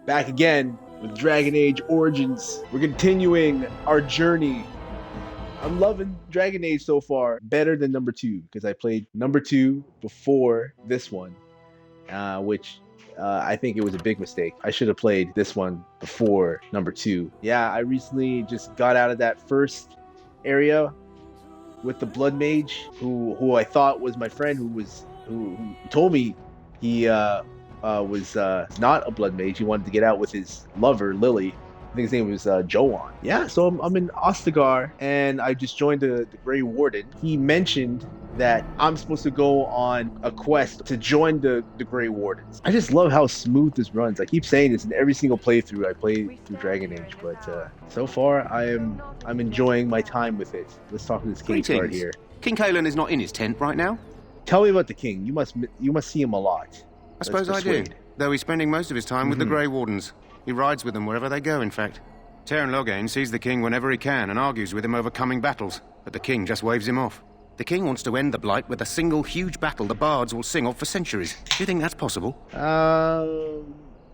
Back again with Dragon Age Origins. We're continuing our journey. I'm loving Dragon Age so far. Better than number 2, because I played number 2 before this one, which I think it was a big mistake. I should have played this one before number 2. Yeah, I recently just got out of that first area with the Blood Mage, who I thought was my friend, who told me he was not a Blood Mage. He wanted to get out with his lover, Lily. I think his name was Joan. Yeah, so I'm in Ostagar, and I just joined the Grey Warden. He mentioned that I'm supposed to go on a quest to join the Grey Wardens. I just love how smooth this runs. I keep saying this in every single playthrough I play through Dragon Age, but so far I'm enjoying my time with it. Let's talk to this king card here. King Cailan is not in his tent right now? Tell me about the king. You must see him a lot. I suppose I do, though he's spending most of his time with the Grey Wardens. He rides with them wherever they go, in fact. Teyrn Loghain sees the king whenever he can and argues with him over coming battles, but the king just waves him off. The king wants to end the Blight with a single huge battle the bards will sing of for centuries. Do you think that's possible?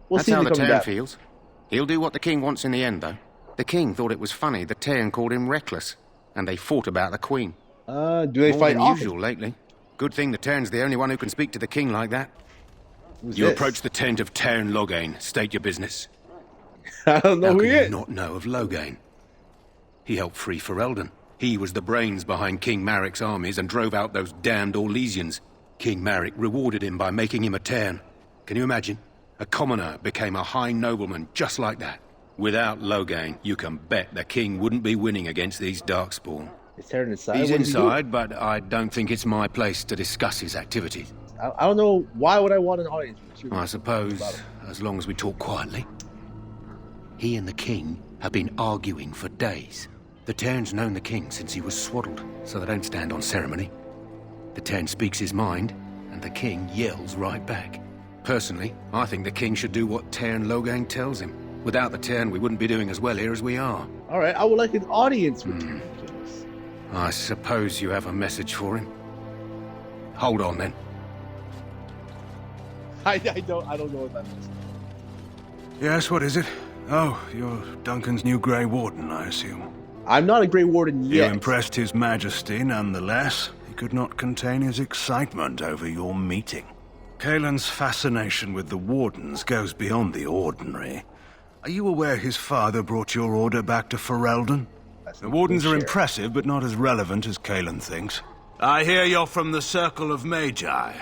We'll that's see how the Teyrn back. feels. He'll do what the king wants in the end, though. The king thought it was funny that Teyrn called him reckless, and they fought about the queen. Do they More fight than often? usual lately. Good thing the Teyrn's the only one who can speak to the king like that. Who's You this? approach the tent of Teyrn Loghain. State your business. I don't know How who can he you is. not know of Loghain? He helped free Ferelden. He was the brains behind King Maric's armies and drove out those damned Orlesians. King Maric rewarded him by making him a Teyrn. Can you imagine? A commoner became a high nobleman just like that. Without Loghain, you can bet the king wouldn't be winning against these Darkspawn. Is Teyrn inside? He's What does he do? inside, but I don't think it's my place to discuss his activities. I don't know. Why would I want an audience? I suppose, as long as we talk quietly. He and the king have been arguing for days. The Teyrn's known the king since he was swaddled, so they don't stand on ceremony. The Teyrn speaks his mind, and the king yells right back. Personally, I think the king should do what Teyrn Loghain tells him. Without the Teyrn, we wouldn't be doing as well here as we are. All right, I would like an audience with you. I suppose you have a message for him. Hold on, then. I don't know what that is. Yes, what is it? Oh, you're Duncan's new Grey Warden, I assume. I'm not a Grey Warden You yet. impressed His Majesty nonetheless. He could not contain his excitement over your meeting. Cailan's fascination with the Wardens goes beyond the ordinary. Are you aware his father brought your order back to Ferelden? The Wardens are impressive, but not as relevant as Cailan thinks. I hear you're from the Circle of Magi.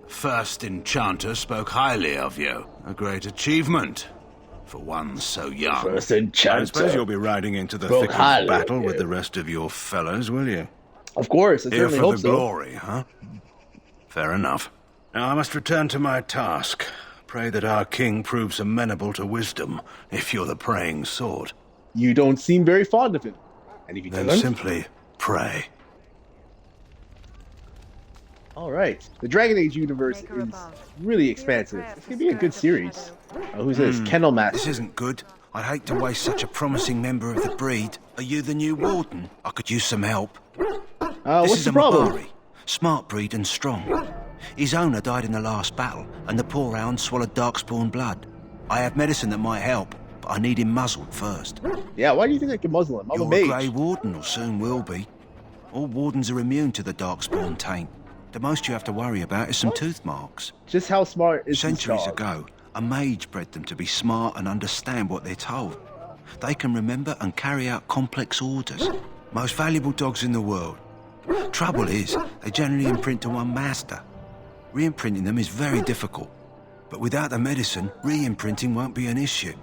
First Enchanter spoke highly of you. A great achievement for one so young. First Enchanter. I suppose you'll be riding into the Spoke thick of highly battle of with you. the rest of your fellows, will you? Of course, I Here certainly for hope the so. glory, huh? Fair enough. Now I must return to my task. Pray that our king proves amenable to wisdom, if you're the praying sort. You don't seem very fond of him. And if you Then don't, simply pray. all right. The Dragon Age universe is really expansive. It's gonna be a good series. Oh, who's this? Kennel Master. This isn't good. I'd hate to waste such a promising member of the breed. Are you the new warden? I could use some help. This What's is the a problem? Mabari. Smart breed and strong. His owner died in the last battle, and the poor hound swallowed Darkspawn blood. I have medicine that might help, but I need him muzzled first. Yeah, why do you think I can muzzle him? I'm You're a a mage. Grey Warden, or soon will be. All Wardens are immune to the Darkspawn taint. The most you have to worry about is some tooth marks. Just how smart is this Centuries dog? ago, a mage bred them to be smart and understand what they're told. They can remember and carry out complex orders. Most valuable dogs in the world. Trouble is, they generally imprint to one master. Re-imprinting them is very difficult. But without the medicine, re-imprinting won't be an issue.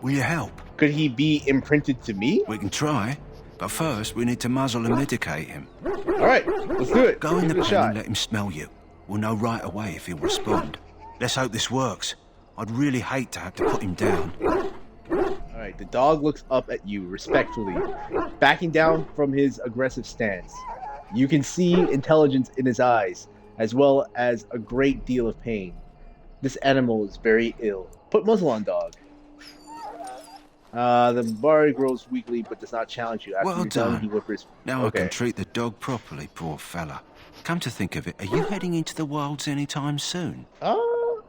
Will you help? Could he be imprinted to me? We can try, but first we need to muzzle and medicate him. All right, let's do it. Go in the Give it a pen shot. and let him smell you. We'll know right away if he'll respond. Let's hope this works. I'd really hate to have to put him down. All right, the dog looks up at you respectfully, backing down from his aggressive stance. You can see intelligence in his eyes, as well as a great deal of pain. This animal is very ill. Put muzzle on, dog. The bar grows weakly, but does not challenge you. After Well you're done, done. he whispers. Now Okay. I can treat the dog properly, poor fella. Come to think of it, are you heading into the wilds anytime soon?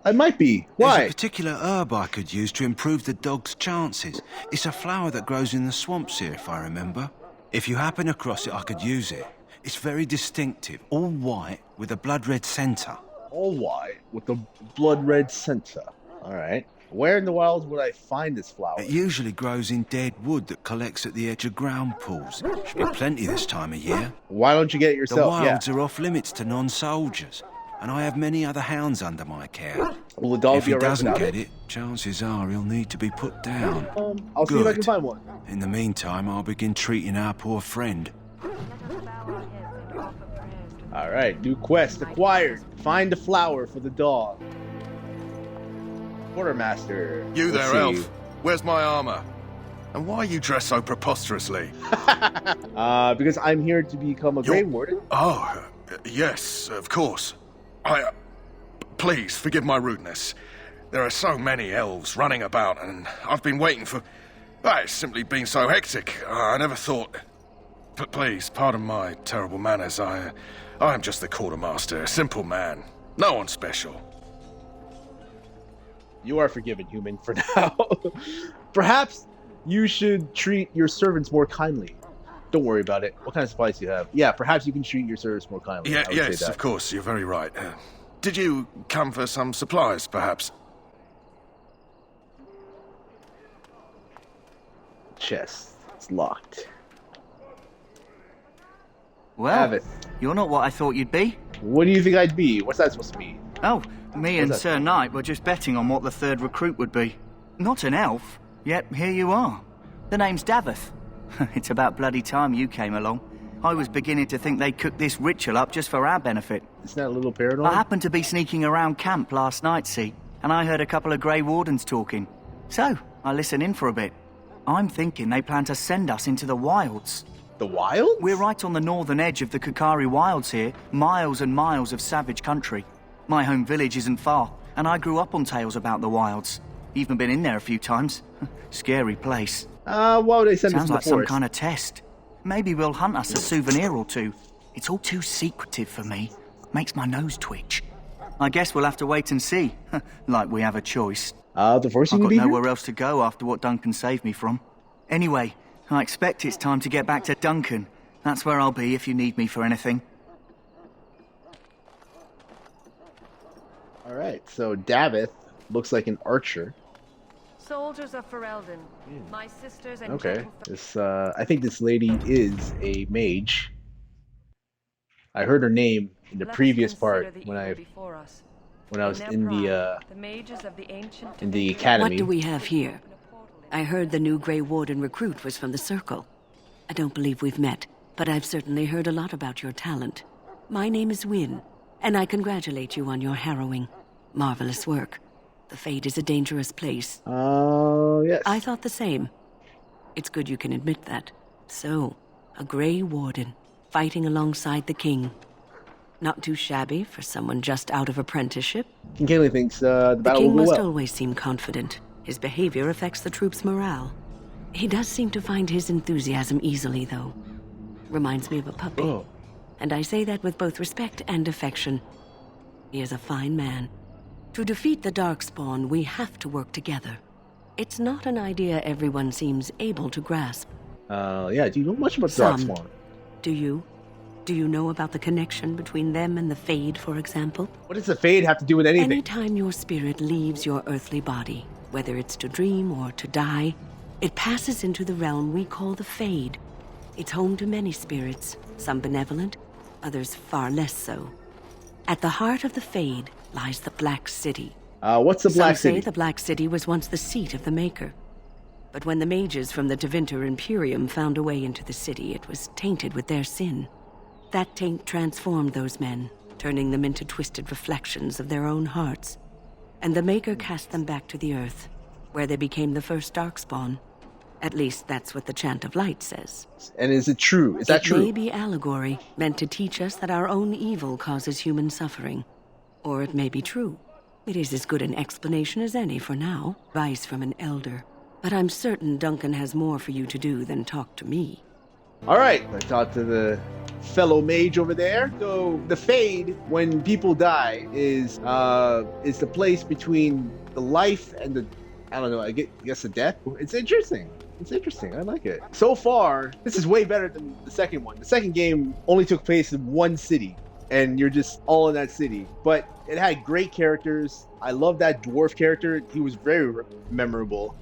I might be. There's Why? a particular herb I could use to improve the dog's chances. It's a flower that grows in the swamps here, if I remember. If you happen across it, I could use it. It's very distinctive, all white with a blood-red centre. All white with a blood red center. All right. Where in the wilds would I find this flower? It usually grows in dead wood that collects at the edge of ground pools. Should be plenty this time of year. Why don't you get it The yourself? wilds are off limits to non-soldiers, and I have many other hounds under my care. Will the dog If be he alright doesn't without get it, chances are he'll need to be put down. I'll see if I can Good. find one. In the meantime, I'll begin treating our poor friend. All right. New quest acquired. Find a flower for the dog. Quartermaster. You Let's there, see. elf. Where's my armor? And why are you dressed so preposterously? Because I'm here to become a You're- Grey Warden. Oh, yes, of course. Please, forgive my rudeness. There are so many elves running about, and I've been waiting for... It's simply been so hectic. I never thought... But please, pardon my terrible manners. I am just the quartermaster, a simple man. No one special. You are forgiven, human, for now. Perhaps you should treat your servants more kindly. Don't worry about it. What kind of supplies do you have? Yeah, perhaps you can treat your servants more kindly. I would say Yes, that. of course, you're very right. Did you come for some supplies, perhaps? Chest. It's locked. Well, Davith. you're not what I thought you'd be. What do you think I'd be? What's that supposed to mean? Oh, me and What's that? Sir Knight were just betting on what the third recruit would be. Not an elf, yet here you are. The name's Davith. It's about bloody time you came along. I was beginning to think they cooked this ritual up just for our benefit. Isn't that a little paranoid? I happened to be sneaking around camp last night, see, and I heard a couple of Grey Wardens talking. So, I listened in for a bit. I'm thinking they plan to send us into the wilds. The wild? We're right on the northern edge of the Kakari Wilds here, miles and miles of savage country. My home village isn't far, and I grew up on tales about the wilds. Even been in there a few times. Scary place. Why would they send us Sounds to the like some forest? kind of test. Maybe we'll hunt us a souvenir or two. It's all too secretive for me. Makes my nose twitch. I guess we'll have to wait and see. Like we have a choice. The forest you I've can got be here? nowhere else to go after what Duncan saved me from. Anyway, I expect it's time to get back to Duncan. That's where I'll be if you need me for anything. All right, so Davith looks like an archer. Soldiers of Ferelden, my sisters and Okay, gentle this I think this lady is a mage. I heard her name in the Let us previous consider part the when evil I before us. was their in pride, the mages of the ancient in the Tevinter academy. What do we have here? I heard the new Grey Warden recruit was from the Circle. I don't believe we've met, but I've certainly heard a lot about your talent. My name is Wynne, and I congratulate you on your harrowing, marvelous work. The Fade is a dangerous place. Oh, yes. I thought the same. It's good you can admit that. So, a Grey Warden, fighting alongside the King. Not too shabby for someone just out of apprenticeship. Kincaidly thinks the The battle King will go must well. always seem confident. His behavior affects the troops' morale. He does seem to find his enthusiasm easily, though. Reminds me of a puppy. Oh. And I say that with both respect and affection. He is a fine man. To defeat the Darkspawn, we have to work together. It's not an idea everyone seems able to grasp. Yeah, do you know much about Some. Darkspawn? Do you? Do you know about the connection between them and the Fade, for example? What does the Fade have to do with anything? Anytime your spirit leaves your earthly body, whether it's to dream or to die, it passes into the realm we call the Fade. It's home to many spirits, some benevolent, others far less so. At the heart of the Fade lies the Black City. What's the Black Some say City? the Black City was once the seat of the Maker. But when the mages from the Tevinter Imperium found a way into the city, it was tainted with their sin. That taint transformed those men, turning them into twisted reflections of their own hearts. And the Maker cast them back to the Earth, where they became the first Darkspawn. At least that's what the Chant of Light says. And is it true? Is that It may true? be allegory, meant to teach us that our own evil causes human suffering. Or it may be true. It is as good an explanation as any for now. Advice from an elder. But I'm certain Duncan has more for you to do than talk to me. All right, I talked to the fellow mage over there. So the Fade, when people die, is the place between the life and the, I don't know, I guess the death. It's interesting. It's interesting. I like it. So far, this is way better than the second one. The second game only took place in one city, and you're just all in that city. But it had great characters. I love that dwarf character. He was very memorable.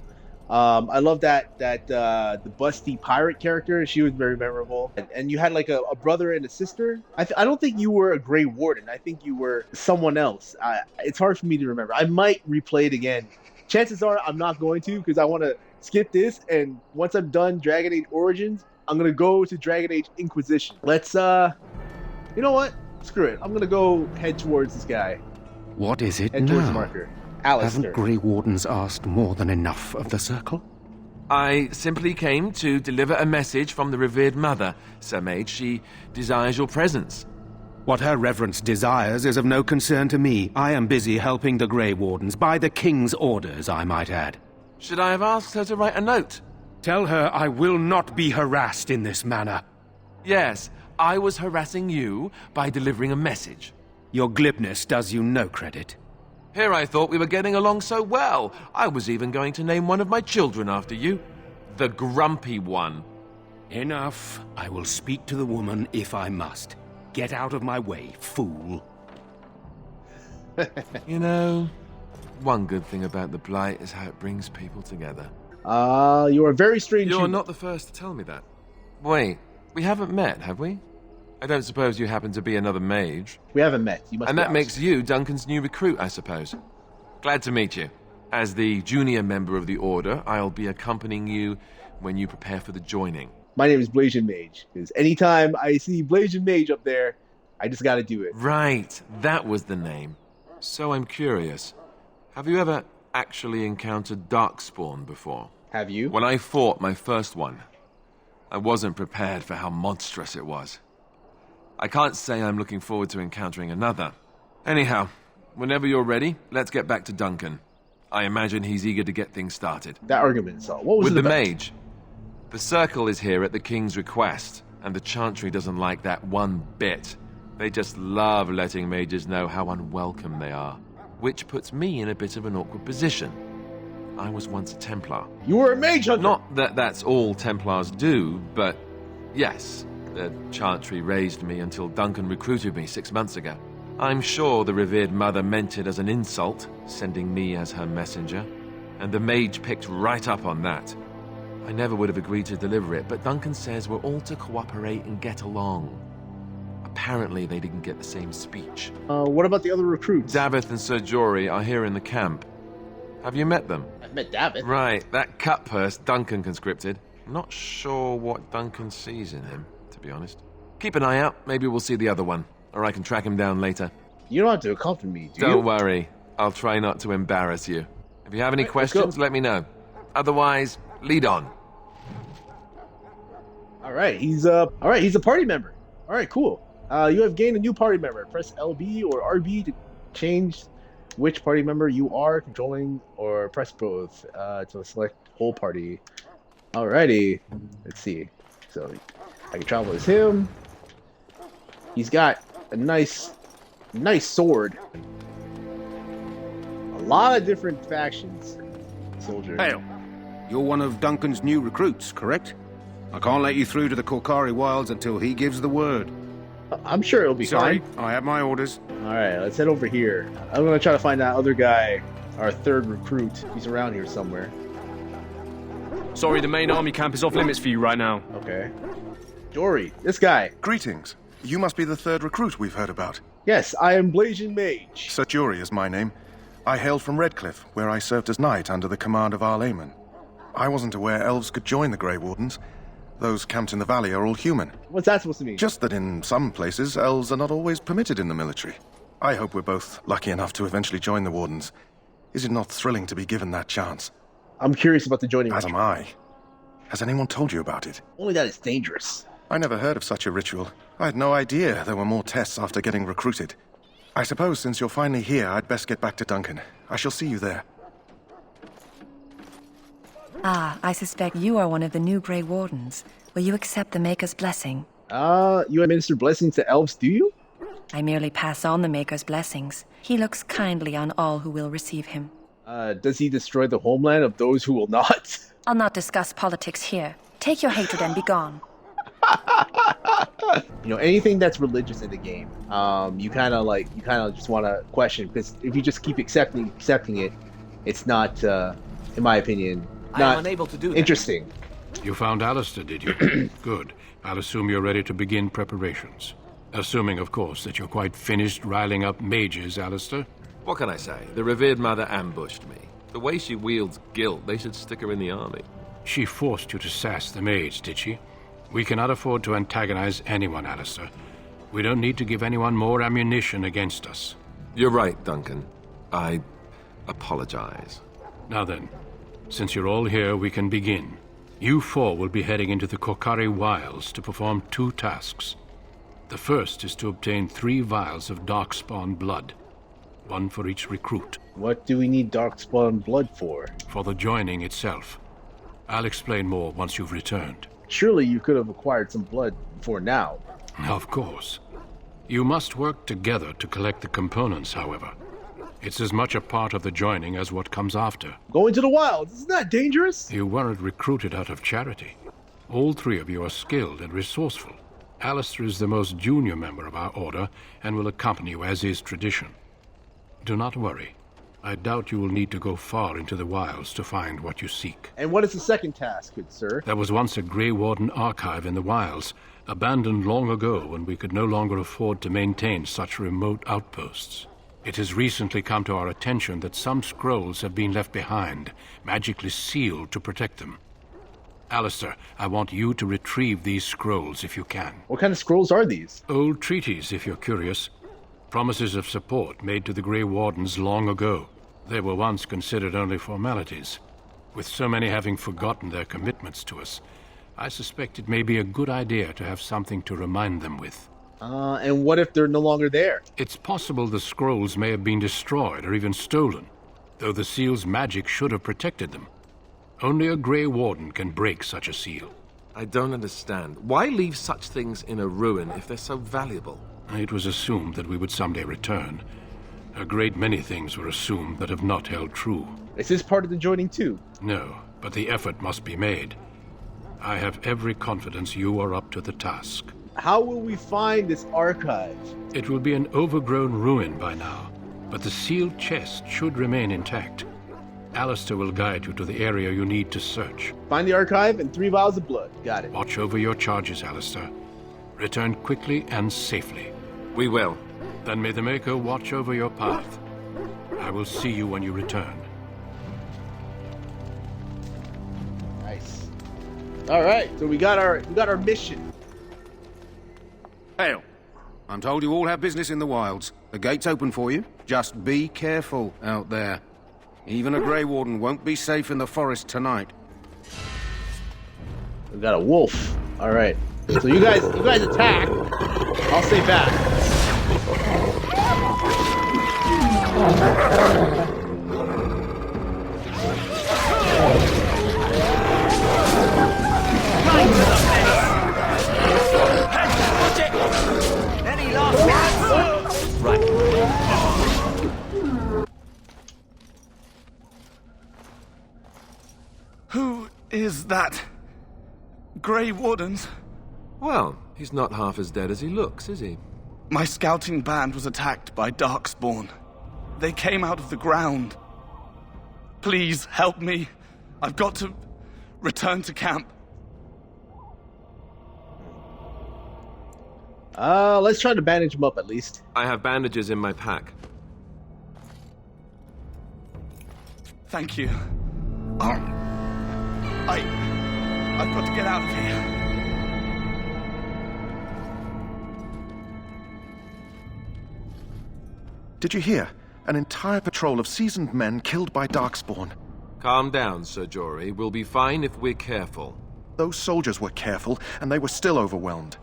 I love that the busty pirate character. She was very memorable. And you had like a brother and a sister. I don't think you were a Grey Warden. I think you were someone else. It's hard for me to remember. I might replay it again. Chances are I'm not going to, because I want to skip this, and once I'm done Dragon Age Origins, I'm gonna go to Dragon Age Inquisition. Let's you know what? Screw it. I'm gonna go head towards this guy. What is it Head towards the now? marker. Alistair. Haven't Grey Wardens asked more than enough of the Circle? I simply came to deliver a message from the revered mother, Sir Mage. She desires your presence. What her reverence desires is of no concern to me. I am busy helping the Grey Wardens, by the King's orders, I might add. Should I have asked her to write a note? Tell her I will not be harassed in this manner. Yes, I was harassing you by delivering a message. Your glibness does you no credit. Here I thought we were getting along so well. I was even going to name one of my children after you. The Grumpy One. Enough. I will speak to the woman if I must. Get out of my way, fool. You know, one good thing about the Blight is how it brings people together. You are very strange. You're not the first to tell me that. Wait, we haven't met, have we? I don't suppose you happen to be another mage. We haven't met. You must. And be that out. makes you Duncan's new recruit, I suppose. Glad to meet you. As the junior member of the Order, I'll be accompanying you when you prepare for the joining. My name is Blasian Mage, because anytime I see Blasian Mage up there, I just gotta do it. Right, that was the name. So I'm curious. Have you ever actually encountered Darkspawn before? Have you? When I fought my first one, I wasn't prepared for how monstrous it was. I can't say I'm looking forward to encountering another. Anyhow, whenever you're ready, let's get back to Duncan. I imagine he's eager to get things started. That argument is all. What was With it the about? mage, the Circle is here at the King's request, and the Chantry doesn't like that one bit. They just love letting mages know how unwelcome they are, which puts me in a bit of an awkward position. I was once a Templar. You were a mage hunter. Not that that's all Templars do, but yes, the Chantry raised me until Duncan recruited me 6 months ago. I'm sure the revered mother meant it as an insult, sending me as her messenger, and the mage picked right up on that. I never would have agreed to deliver it, but Duncan says we're all to cooperate and get along. Apparently they didn't get the same speech. What about the other recruits? Davith and Sir Jory are here in the camp. Have you met them? I've met David. Right, that cut purse Duncan conscripted. I'm not sure what Duncan sees in him, to be honest. Keep an eye out, maybe we'll see the other one, or I can track him down later. You don't have to accompany me, do you? Don't worry, I'll try not to embarrass you. If you have any questions, let me know. Otherwise, lead on. All right, he's a party member. All right, cool. You have gained a new party member. Press LB or RB to change which party member you are controlling, or press both to select whole party. Alrighty, let's see. So I can travel as him. He's got a nice sword. A lot of different factions. Soldier. Hail. You're one of Duncan's new recruits, correct? I can't let you through to the Korkari Wilds until he gives the word. I'm sure it'll be Sorry, fine. I have my orders. Alright, let's head over here. I'm gonna try to find that other guy, our third recruit. He's around here somewhere. Sorry, the main army camp is off limits for you right now. Okay. Jory, this guy. Greetings. You must be the third recruit we've heard about. Yes, I am Blasian Mage. Sir Jory is my name. I hail from Redcliffe, where I served as knight under the command of Arlayman. I wasn't aware elves could join the Grey Wardens. Those camped in the valley are all human. What's that supposed to mean? Just that in some places, elves are not always permitted in the military. I hope we're both lucky enough to eventually join the Wardens. Is it not thrilling to be given that chance? I'm curious about the joining As ritual. am I. Has anyone told you about it? Only that it's dangerous. I never heard of such a ritual. I had no idea there were more tests after getting recruited. I suppose since you're finally here, I'd best get back to Duncan. I shall see you there. Ah, I suspect you are one of the new Grey Wardens. Will you accept the Maker's blessing? You administer blessings to elves, do you? I merely pass on the Maker's blessings. He looks kindly on all who will receive him. Does he destroy the homeland of those who will not? I'll not discuss politics here. Take your hatred and be gone. You know, anything that's religious in the game, you kind of just want to question, because if you just keep accepting it, it's not, in my opinion, not unable to do that. Interesting. You found Alistair, did you? Good. I'll assume you're ready to begin preparations. Assuming, of course, that you're quite finished riling up mages, Alistair. What can I say? The revered mother ambushed me. The way she wields guilt, they should stick her in the army. She forced you to sass the mage, did she? We cannot afford to antagonize anyone, Alistair. We don't need to give anyone more ammunition against us. You're right, Duncan. I apologize. Now then, since you're all here, we can begin. You four will be heading into the Kokari Wilds to perform 2 tasks. The first is to obtain 3 vials of Darkspawn blood. 1 for each recruit. What do we need Darkspawn blood for? For the joining itself. I'll explain more once you've returned. Surely you could have acquired some blood before now. Of course. You must work together to collect the components, however. It's as much a part of the joining as what comes after. Going to the wilds, isn't that dangerous? You weren't recruited out of charity. All 3 of you are skilled and resourceful. Alistair is the most junior member of our order and will accompany you as is tradition. Do not worry. I doubt you will need to go far into the wilds to find what you seek. And what is the second task, good sir? There was once a Grey Warden archive in the wilds, abandoned long ago when we could no longer afford to maintain such remote outposts. It has recently come to our attention that some scrolls have been left behind, magically sealed to protect them. Alistair, I want you to retrieve these scrolls if you can. What kind of scrolls are these? Old treaties, if you're curious. Promises of support made to the Grey Wardens long ago. They were once considered only formalities. With so many having forgotten their commitments to us, I suspect it may be a good idea to have something to remind them with. And what if they're no longer there? It's possible the scrolls may have been destroyed or even stolen, though the seal's magic should have protected them. Only a Grey Warden can break such a seal. I don't understand. Why leave such things in a ruin if they're so valuable? It was assumed that we would someday return. A great many things were assumed that have not held true. Is this part of the joining too? No, but the effort must be made. I have every confidence you are up to the task. How will we find this archive? It will be an overgrown ruin by now, but the sealed chest should remain intact. Alistair will guide you to the area you need to search. Find the archive and 3 vials of blood. Got it. Watch over your charges, Alistair. Return quickly and safely. We will. Then may the Maker watch over your path. I will see you when you return. Nice. All right, so we got our mission. Hail. I'm told you all have business in the wilds. The gate's open for you. Just be careful out there. Even a Grey Warden won't be safe in the forest tonight. We got a wolf. All right. So you guys attack. I'll stay back. Any last words? Right. Who is that? Grey Wardens? Well, he's not half as dead as he looks, is he? My scouting band was attacked by Darkspawn. They came out of the ground. Please help me. I've got to return to camp. Let's try to bandage him up at least. I have bandages in my pack. Thank you. I've got to get out of here. Did you hear? An entire patrol of seasoned men killed by Darkspawn. Calm down, Sir Jory. We'll be fine if we're careful. Those soldiers were careful, and they were still overwhelmed.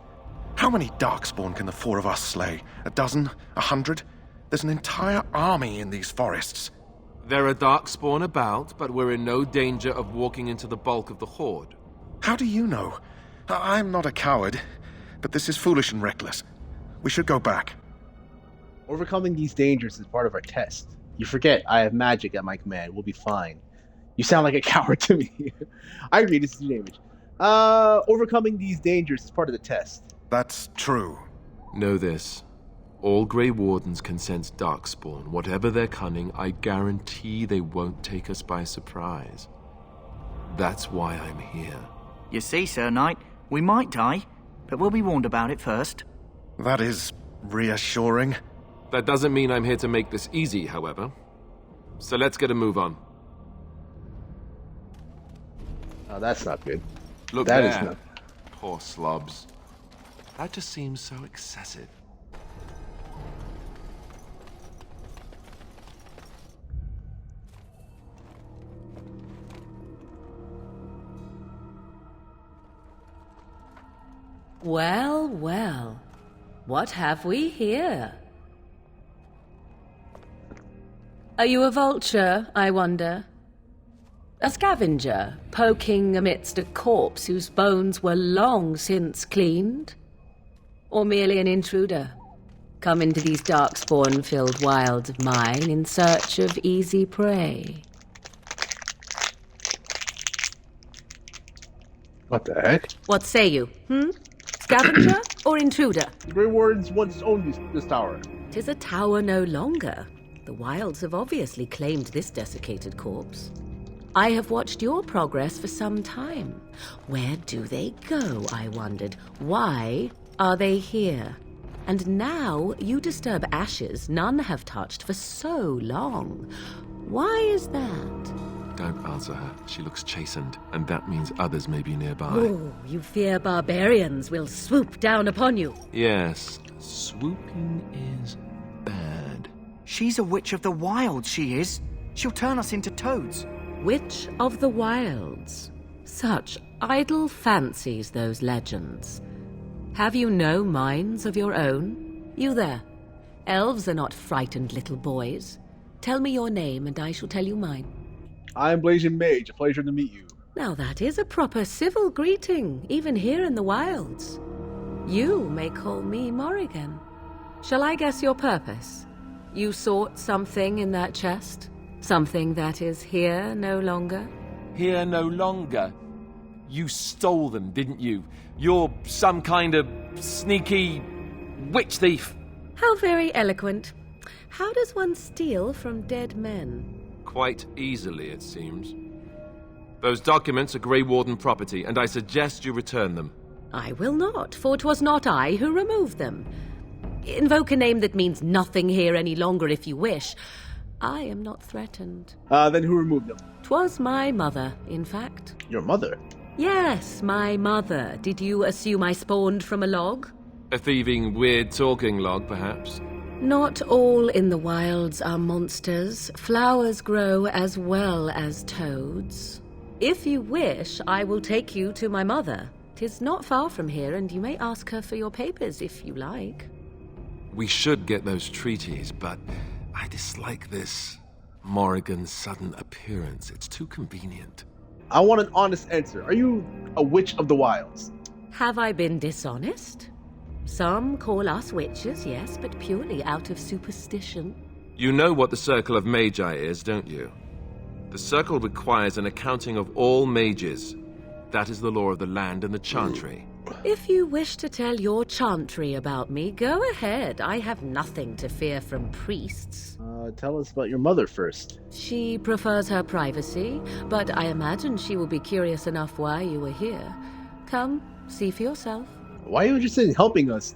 How many Darkspawn can the 4 of us slay? 12? 100? There's an entire army in these forests. There are Darkspawn about, but we're in no danger of walking into the bulk of the Horde. How do you know? I'm not a coward. but this is foolish and reckless. We should go back. Overcoming these dangers is part of our test. You forget I have magic at my command. We'll be fine. You sound like a coward to me. I agree, this is your damage. Overcoming these dangers is part of the test. That's true. Know this. All Grey Wardens can sense Darkspawn. Whatever their cunning, I guarantee they won't take us by surprise. That's why I'm here. You see, Sir Knight, we might die, but we'll be warned about it first. That is reassuring. That doesn't mean I'm here to make this easy, however. So let's get a move on. Oh, that's not good. Look that there. Is not... Poor slobs. That just seems so excessive. Well, well. What have we here? Are you a vulture, I wonder? A scavenger, poking amidst a corpse whose bones were long since cleaned? Or merely an intruder, come into these darkspawn-filled wilds of mine in search of easy prey? What the heck? What say you, Scavenger or intruder? The Grey Wardens once owned this tower. 'Tis a tower no longer. The wilds have obviously claimed this desiccated corpse. I have watched your progress for some time. Where do they go, I wondered? Why are they here? And now you disturb ashes none have touched for so long. Why is that? Don't answer her. She looks chastened, and that means others may be nearby. Oh, you fear barbarians will swoop down upon you. Yes, swooping is bad. She's a witch of the wilds, she is. She'll turn us into toads. Witch of the wilds. Such idle fancies, those legends. Have you no minds of your own? You there. Elves are not frightened little boys. Tell me your name, and I shall tell you mine. I'm Blasian Mage. A pleasure to meet you. Now that is a proper civil greeting, even here in the wilds. You may call me Morrigan. Shall I guess your purpose? You sought something in that chest? Something that is here no longer? Here no longer? You stole them, didn't you? You're some kind of sneaky witch thief. How very eloquent. How does one steal from dead men? Quite easily, it seems. Those documents are Grey Warden property, and I suggest you return them. I will not, for 'twas not I who removed them. Invoke a name that means nothing here any longer if you wish. I am not threatened. Then who removed them? 'Twas my mother, in fact. Your mother? Yes, my mother. Did you assume I spawned from a log? A thieving, weird-talking log, perhaps? Not all in the wilds are monsters. Flowers grow as well as toads. If you wish, I will take you to my mother. 'Tis not far from here, and you may ask her for your papers if you like. We should get those treaties, but I dislike this Morrigan's sudden appearance. It's too convenient. I want an honest answer. Are you a witch of the wilds? Have I been dishonest? Some call us witches, yes, but purely out of superstition. You know what the Circle of Magi is, don't you? The Circle requires an accounting of all mages. That is the law of the land and the Chantry. If you wish to tell your chantry about me, go ahead. I have nothing to fear from priests. Tell us about your mother first. She prefers her privacy, but I imagine she will be curious enough why you were here. Come, see for yourself. Why are you interested in helping us?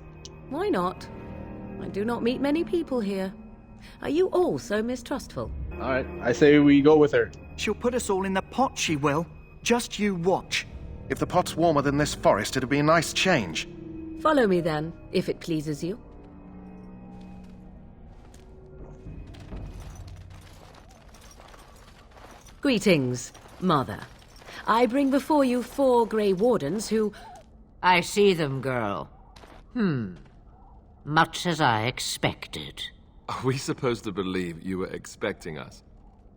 Why not? I do not meet many people here. Are you all so mistrustful? All right, I say we go with her. She'll put us all in the pot, she will. Just you watch. If the pot's warmer than this forest, it'd be a nice change. Follow me then, if it pleases you. Greetings, Mother. I bring before you 4 Grey Wardens who... I see them, girl. Much as I expected. Are we supposed to believe you were expecting us?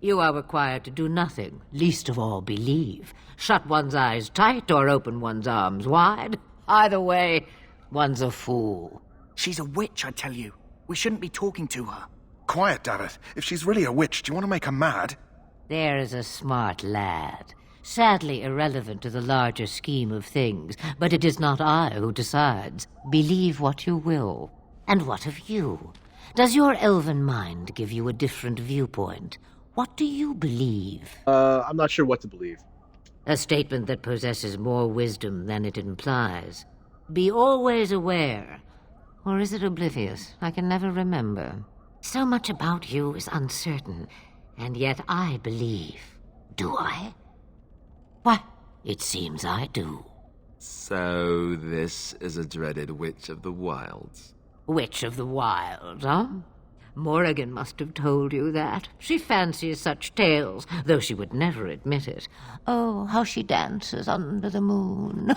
You are required to do nothing, least of all believe. Shut one's eyes tight or open one's arms wide. Either way, One's a fool. She's a witch, I tell you. We shouldn't be talking to her. Quiet, Davith. If she's really a witch, do you want to make her mad? There is a smart lad. Sadly irrelevant to the larger scheme of things, but it is not I who decides. Believe what you will. And what of you? Does your elven mind give you a different viewpoint? What do you believe? I'm not sure what to believe. A statement that possesses more wisdom than it implies. Be always aware. Or is it oblivious? I can never remember. So much about you is uncertain, and yet I believe. Do I? Why, it seems I do. So this is a dreaded Witch of the Wilds. Witch of the Wild, huh? Morrigan must have told you that. She fancies such tales, though she would never admit it. Oh, how she dances under the moon.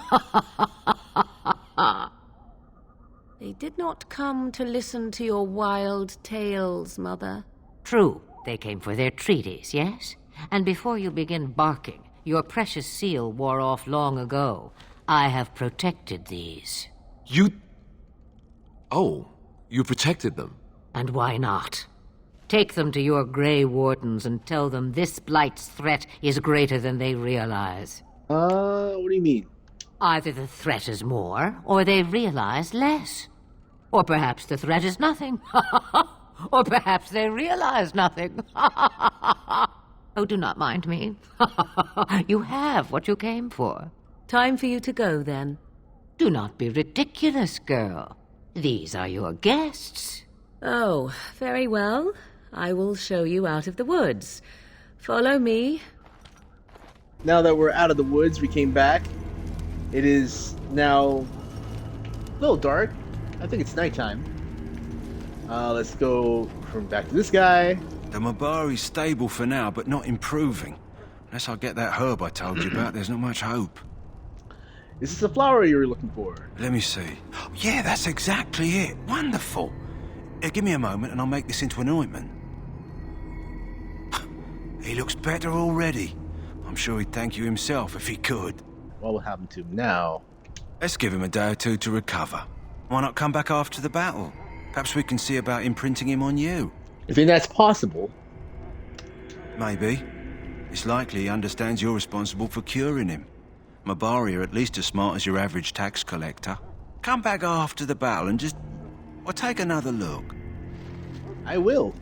They did not come to listen to your wild tales, Mother. True, they came for their treaties, yes? And before you begin barking, your precious seal wore off long ago. I have protected these. You... Oh, you protected them? And why not? Take them to your Grey Wardens and tell them this Blight's threat is greater than they realize. What do you mean? Either the threat is more, or they realize less. Or perhaps the threat is nothing. Or perhaps they realize nothing. Oh, do not mind me. You have what you came for. Time for you to go, then. Do not be ridiculous, girl. These are your guests. Oh, very well. I will show you out of the woods. Follow me. Now that we're out of the woods, we came back. It is now a little dark. I think it's nighttime. Let's go from back to this guy. The Mabari's stable for now, but not improving. Unless I get that herb I told you about, there's not much hope. Is this the flower you were looking for? Let me see. Yeah, that's exactly it. Wonderful. Give me a moment and I'll make this into an ointment. He looks better already. I'm sure he'd thank you himself if he could. What will happen to him now? Let's give him a day or two to recover. Why not come back after the battle? Perhaps we can see about imprinting him on you. You think that's possible? Maybe. It's likely he understands you're responsible for curing him. Mabari are at least as smart as your average tax collector. Come back after the battle and just... well, take another look. I will.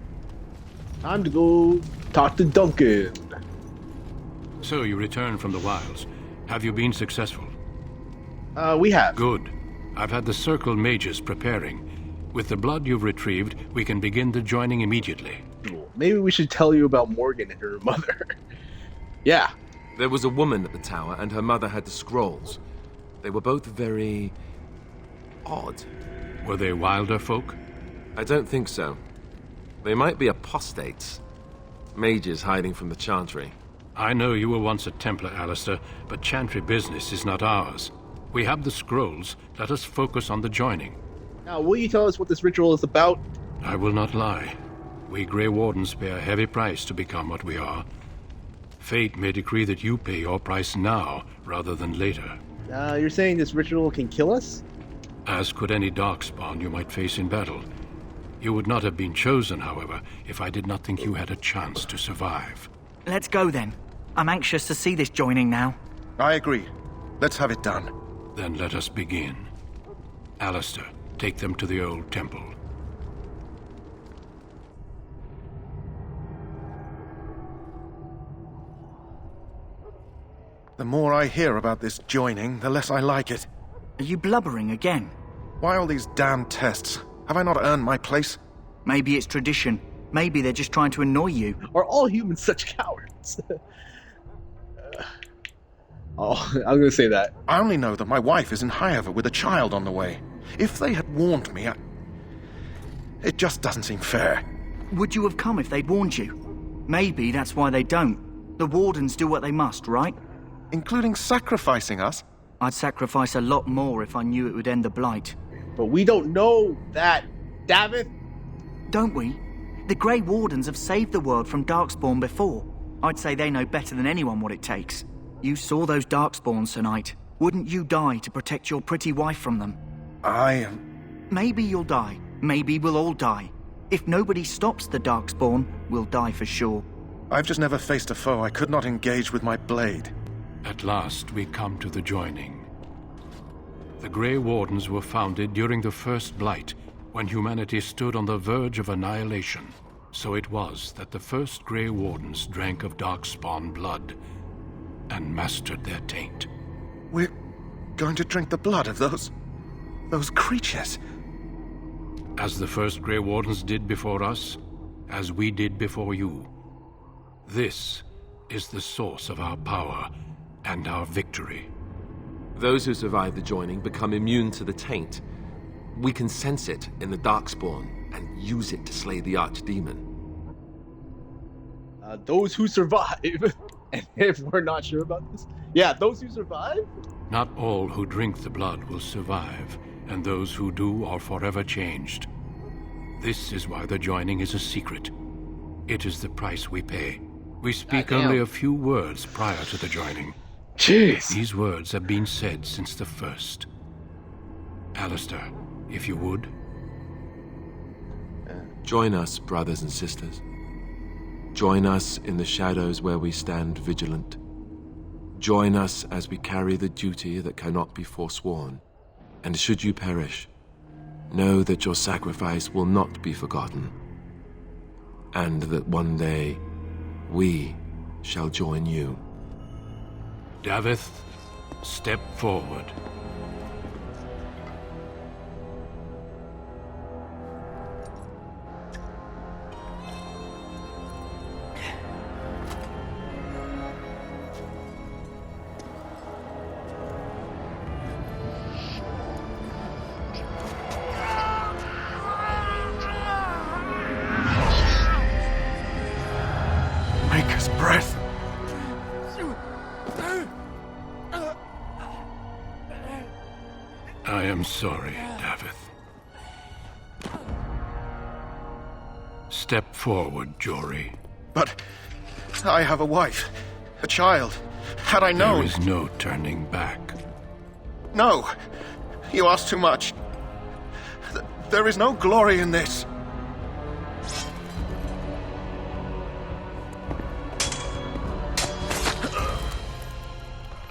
Time to go talk to Duncan. So you return from the wilds. Have you been successful? We have. Good. I've had the Circle mages preparing. With the blood you've retrieved, we can begin the joining immediately. Maybe we should tell you about Morgan and her mother. Yeah. There was a woman at the tower, and her mother had the scrolls. They were both very... odd. Were they wilder folk? I don't think so. They might be apostates. Mages hiding from the Chantry. I know you were once a Templar, Alistair, but Chantry business is not ours. We have the scrolls. Let us focus on the joining. Now, will you tell us what this ritual is about? I will not lie. We Grey Wardens pay a heavy price to become what we are. Fate may decree that you pay your price now, rather than later. You're saying this ritual can kill us? As could any darkspawn you might face in battle. You would not have been chosen, however, if I did not think you had a chance to survive. Let's go, then. I'm anxious to see this joining now. I agree. Let's have it done. Then let us begin. Alistair, take them to the old temple. The more I hear about this joining, the less I like it. Are you blubbering again? Why all these damn tests? Have I not earned my place? Maybe it's tradition. Maybe they're just trying to annoy you. Are all humans such cowards? I'm gonna say that. I only know that my wife is in Highever with a child on the way. If they had warned me, it just doesn't seem fair. Would you have come if they'd warned you? Maybe that's why they don't. The Wardens do what they must, right? Including sacrificing us? I'd sacrifice a lot more if I knew it would end the Blight. But we don't know that, Davith. Don't we? The Grey Wardens have saved the world from Darkspawn before. I'd say they know better than anyone what it takes. You saw those Darkspawns tonight. Wouldn't you die to protect your pretty wife from them? Maybe you'll die. Maybe we'll all die. If nobody stops the Darkspawn, we'll die for sure. I've just never faced a foe I could not engage with my blade. At last, we come to the joining. The Grey Wardens were founded during the First Blight, when humanity stood on the verge of annihilation. So it was that the first Grey Wardens drank of Darkspawn blood and mastered their taint. We're going to drink the blood of those creatures. As the first Grey Wardens did before us, as we did before you. This is the source of our power and our victory. Those who survive the joining become immune to the taint. We can sense it in the Darkspawn and use it to slay the Archdemon. Those who survive, and if we're not sure about this, yeah, those who survive? Not all who drink the blood will survive, and those who do are forever changed. This is why the joining is a secret. It is the price we pay. We speak only a few words prior to the joining. Jeez. These words have been said since the first. Alistair, if you would. Join us, brothers and sisters. Join us in the shadows where we stand vigilant. Join us as we carry the duty that cannot be forsworn. And should you perish, know that your sacrifice will not be forgotten, and that one day we shall join you. Davith, step forward. Maker's breath. I am sorry, Davith. Step forward, Jory. But I have a wife, a child. Had I known... There is no turning back. No! You ask too much. There is no glory in this.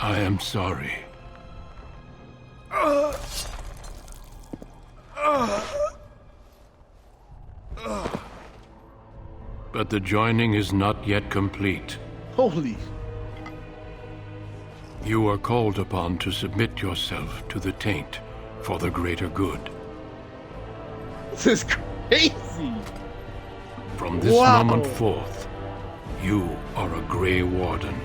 I am sorry. But the joining is not yet complete. Holy. You are called upon to submit yourself to the taint for the greater good. This is crazy. From this moment forth, you are a Grey Warden.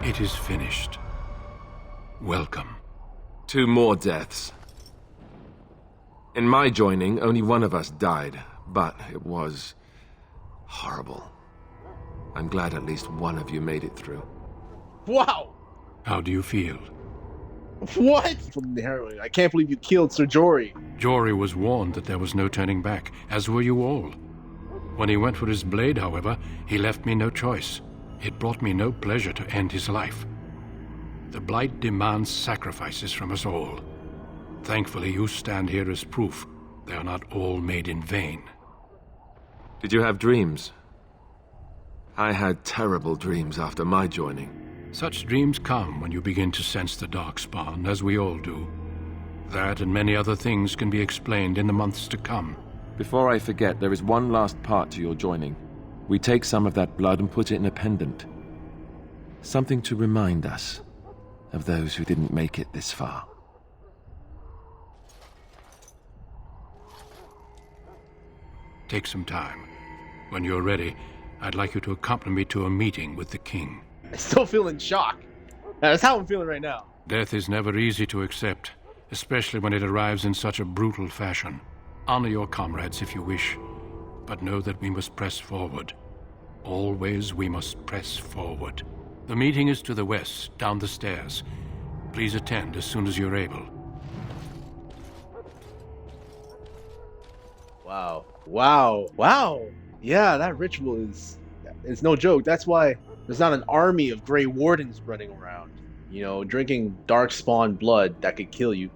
It is finished. Welcome. 2 more deaths. In my joining, only one of us died, but it was horrible. I'm glad at least one of you made it through. Wow. How do you feel? What? From the heroine. I can't believe you killed Sir Jory. Jory was warned that there was no turning back, as were you all. When he went for his blade, however, he left me no choice. It brought me no pleasure to end his life. The Blight demands sacrifices from us all. Thankfully, you stand here as proof they are not all made in vain. Did you have dreams? I had terrible dreams after my joining. Such dreams come when you begin to sense the Darkspawn, as we all do. That and many other things can be explained in the months to come. Before I forget, there is one last part to your joining. We take some of that blood and put it in a pendant. Something to remind us of those who didn't make it this far. Take some time. When you're ready, I'd like you to accompany me to a meeting with the king. I still feel in shock. That's how I'm feeling right now. Death is never easy to accept, especially when it arrives in such a brutal fashion. Honor your comrades if you wish, but know that we must press forward. Always we must press forward. The meeting is to the west, down the stairs. Please attend as soon as you're able. Wow. Wow. Wow. Yeah, that ritual is no joke. That's why there's not an army of Grey Wardens running around, you know, drinking darkspawn blood that could kill you.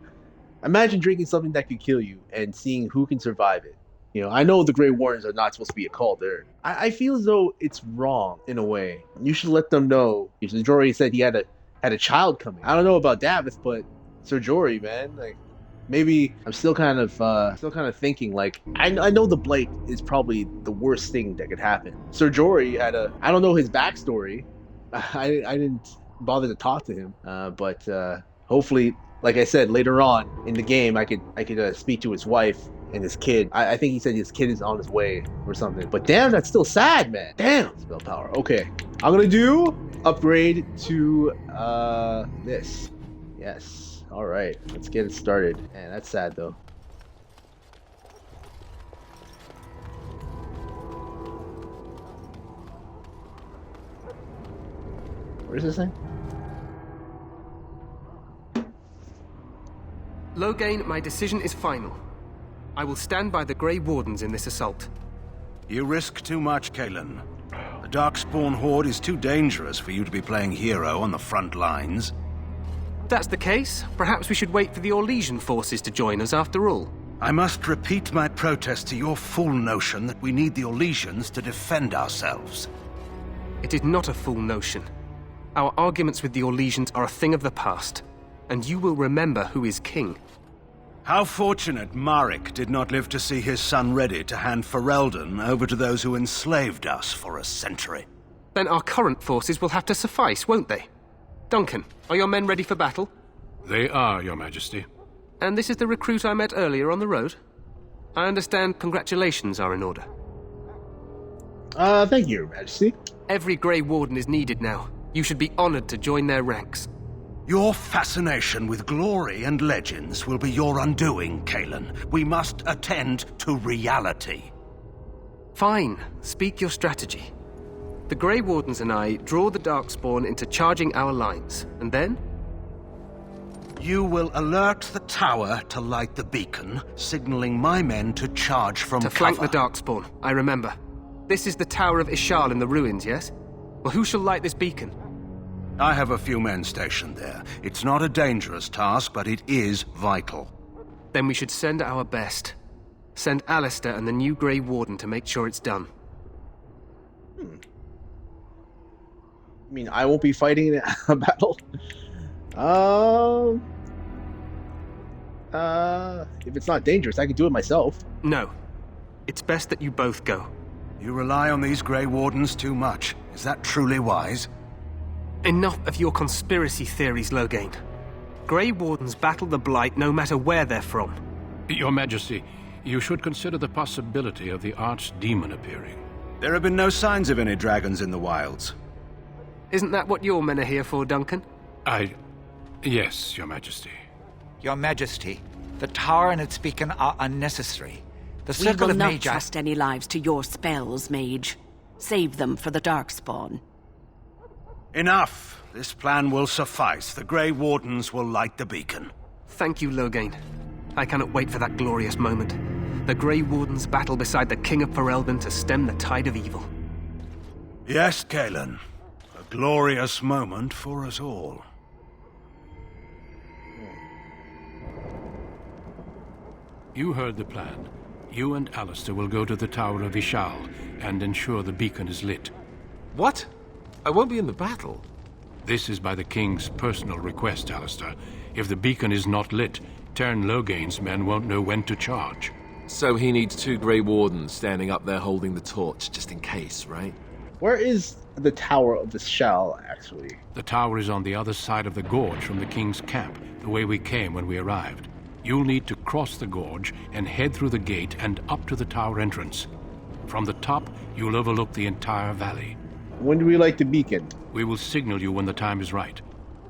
Imagine drinking something that could kill you and seeing who can survive it. You know, I know the Grey Wardens are not supposed to be a cult. I feel as though it's wrong in a way. You should let them know. Sir Jory said he had a child coming. I don't know about Davith, but Sir Jory, man, like maybe I'm still kind of thinking like I know the blight is probably the worst thing that could happen. Sir Jory I don't know his backstory. I didn't bother to talk to him, but hopefully, like I said, later on in the game, I could speak to his wife and his kid. I think he said his kid is on his way or something. But damn, that's still sad, man. Damn, spell power. Okay, I'm gonna do upgrade to this. Yes. All right, let's get it started. Man, that's sad though. Where's this thing? Loghain, my decision is final. I will stand by the Grey Wardens in this assault. You risk too much, Kalen. The Darkspawn Horde is too dangerous for you to be playing hero on the front lines. If that's the case, perhaps we should wait for the Orlesian forces to join us after all. I must repeat my protest to your fool notion that we need the Orlesians to defend ourselves. It is not a fool notion. Our arguments with the Orlesians are a thing of the past, and you will remember who is king. How fortunate Marek did not live to see his son ready to hand Ferelden over to those who enslaved us for a century. Then our current forces will have to suffice, won't they? Duncan, are your men ready for battle? They are, Your Majesty. And this is the recruit I met earlier on the road? I understand congratulations are in order. Thank you, Your Majesty. Every Grey Warden is needed now. You should be honored to join their ranks. Your fascination with glory and legends will be your undoing, Kalen. We must attend to reality. Fine. Speak your strategy. The Grey Wardens and I draw the Darkspawn into charging our lines, and then? You will alert the tower to light the beacon, signaling my men to charge from cover. To flank the Darkspawn, I remember. This is the Tower of Ishal in the ruins, yes? Well, who shall light this beacon? I have a few men stationed there. It's not a dangerous task, but it is vital. Then we should send our best. Send Alistair and the new Grey Warden to make sure it's done. I mean, I won't be fighting in a battle. If it's not dangerous, I can do it myself. No. It's best that you both go. You rely on these Grey Wardens too much. Is that truly wise? Enough of your conspiracy theories, Loghain. Grey Wardens battle the Blight no matter where they're from. Your Majesty, you should consider the possibility of the Archdemon appearing. There have been no signs of any dragons in the wilds. Isn't that what your men are here for, Duncan? Yes, Your Majesty. Your Majesty, the tower and its beacon are unnecessary. The We circle will of not Magi... trust any lives to your spells, mage. Save them for the Darkspawn. Enough! This plan will suffice. The Grey Wardens will light the beacon. Thank you, Loghain. I cannot wait for that glorious moment. The Grey Wardens battle beside the King of Ferelden to stem the tide of evil. Yes, Kalen. A glorious moment for us all. You heard the plan. You and Alistair will go to the Tower of Ishal and ensure the beacon is lit. What? I won't be in the battle. This is by the King's personal request, Alistair. If the beacon is not lit, Tern Loghain's men won't know when to charge. So he needs 2 Grey Wardens standing up there holding the torch, just in case, right? Where is the Tower of the Shell, actually? The tower is on the other side of the gorge from the King's camp, the way we came when we arrived. You'll need to cross the gorge and head through the gate and up to the tower entrance. From the top, you'll overlook the entire valley. When do we light the beacon? We will signal you when the time is right.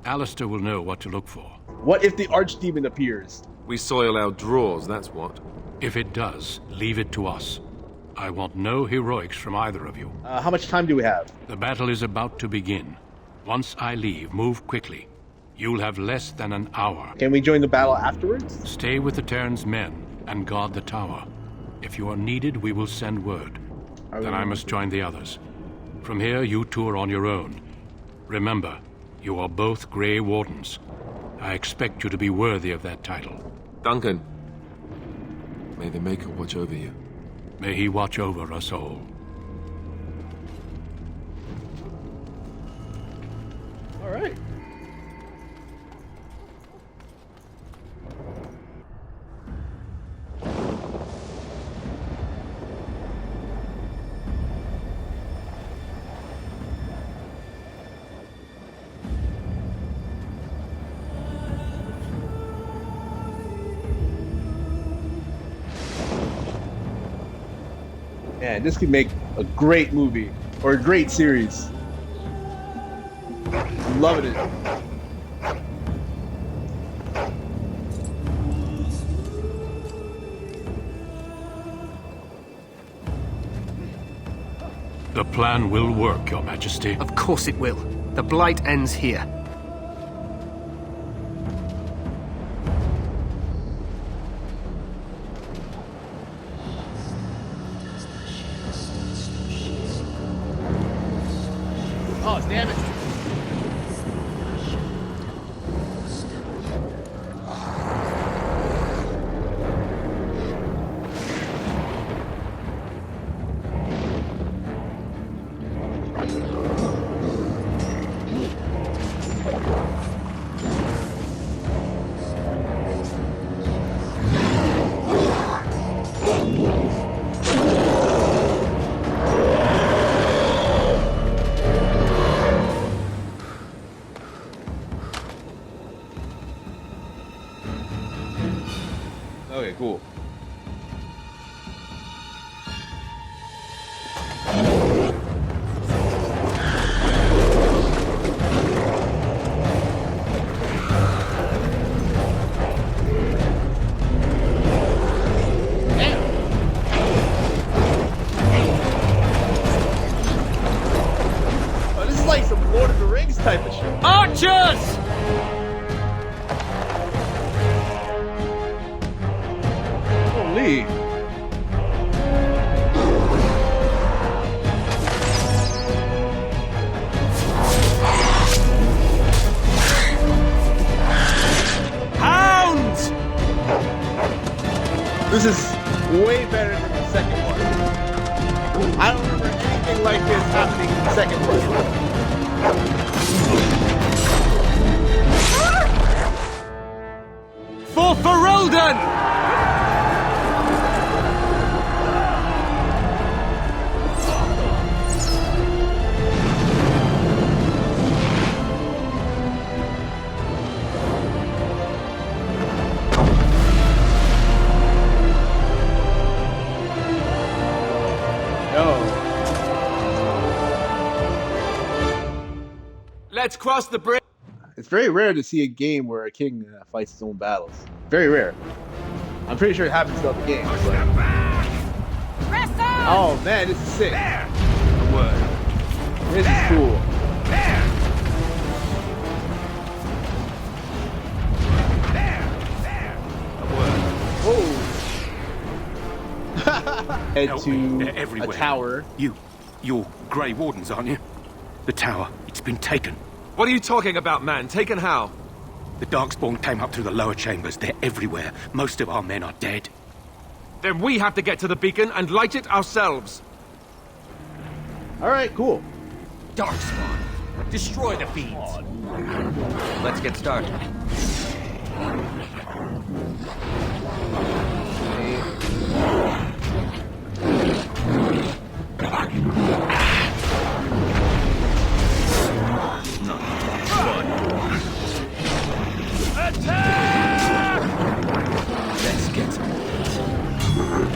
Alistair will know what to look for. What if the Archdemon appears? We soil our drawers, that's what. If it does, leave it to us. I want no heroics from either of you. How much time do we have? The battle is about to begin. Once I leave, move quickly. You'll have less than an hour. Can we join the battle afterwards? Stay with the Terran's men and guard the tower. If you are needed, we will send word. Then I must join the others. From here, you two are on your own. Remember, you are both Grey Wardens. I expect you to be worthy of that title. Duncan, may the Maker watch over you. May he watch over us all. All right. Man, this could make a great movie or a great series. I'm loving it. The plan will work, Your Majesty. Of course it will. The Blight ends here. Oh, damn it. Okay, cool. Oh, this is like some Lord of the Rings type of shit. Archers! Holy. Hounds! This is way better than the second one. I don't remember anything like this happening in the second one. For Ferelden! Let's cross the bridge. It's very rare to see a game where a king fights his own battles. Very rare. I'm pretty sure it happens throughout the game. But... Oh man, this is sick. This is cool. Head to a tower. You're Grey Wardens, aren't you? The tower, it's been taken. What are you talking about, man? Taken how? The Darkspawn came up through the lower chambers. They're everywhere. Most of our men are dead. Then we have to get to the beacon and light it ourselves. Alright, cool. Darkspawn, destroy the feeds. Let's get started.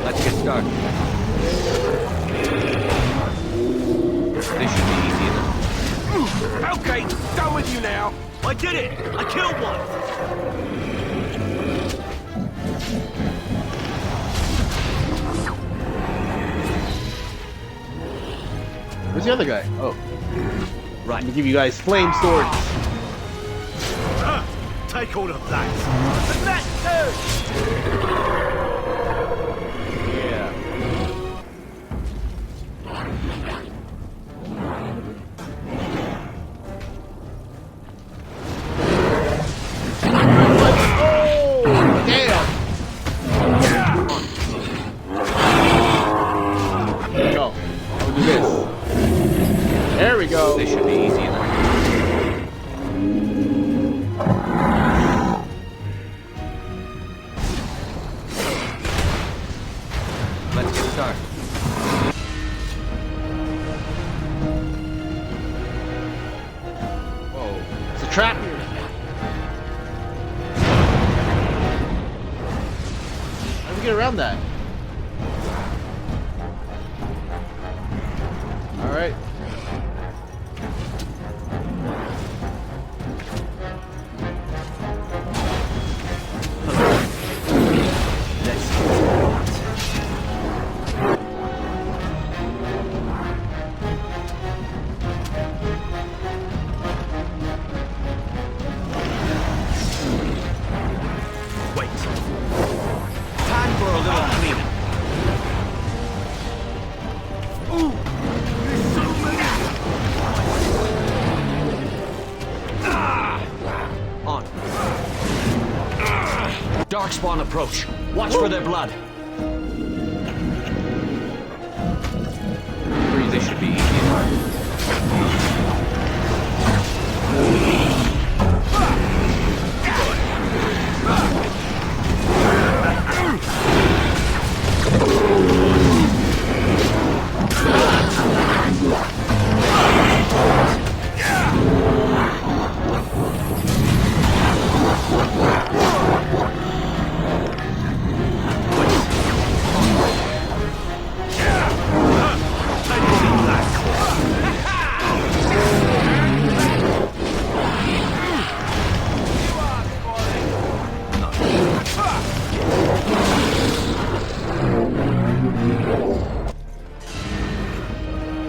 Let's get started. This should be easy enough. Okay, done with you now. I did it! I killed one! Where's the other guy? Oh. Right. I'm gonna give you guys flame swords. take all of that. And that too! Yeah. Oh, damn. There we go. We'll do this. There we go. This should be easy enough. Let's get started. Whoa. It's a trap here. How do we get around that? All right. Time for a little cleanup. Ooh! There's so many! On. Darkspawn approach. Watch for their blood. This should be easy enough.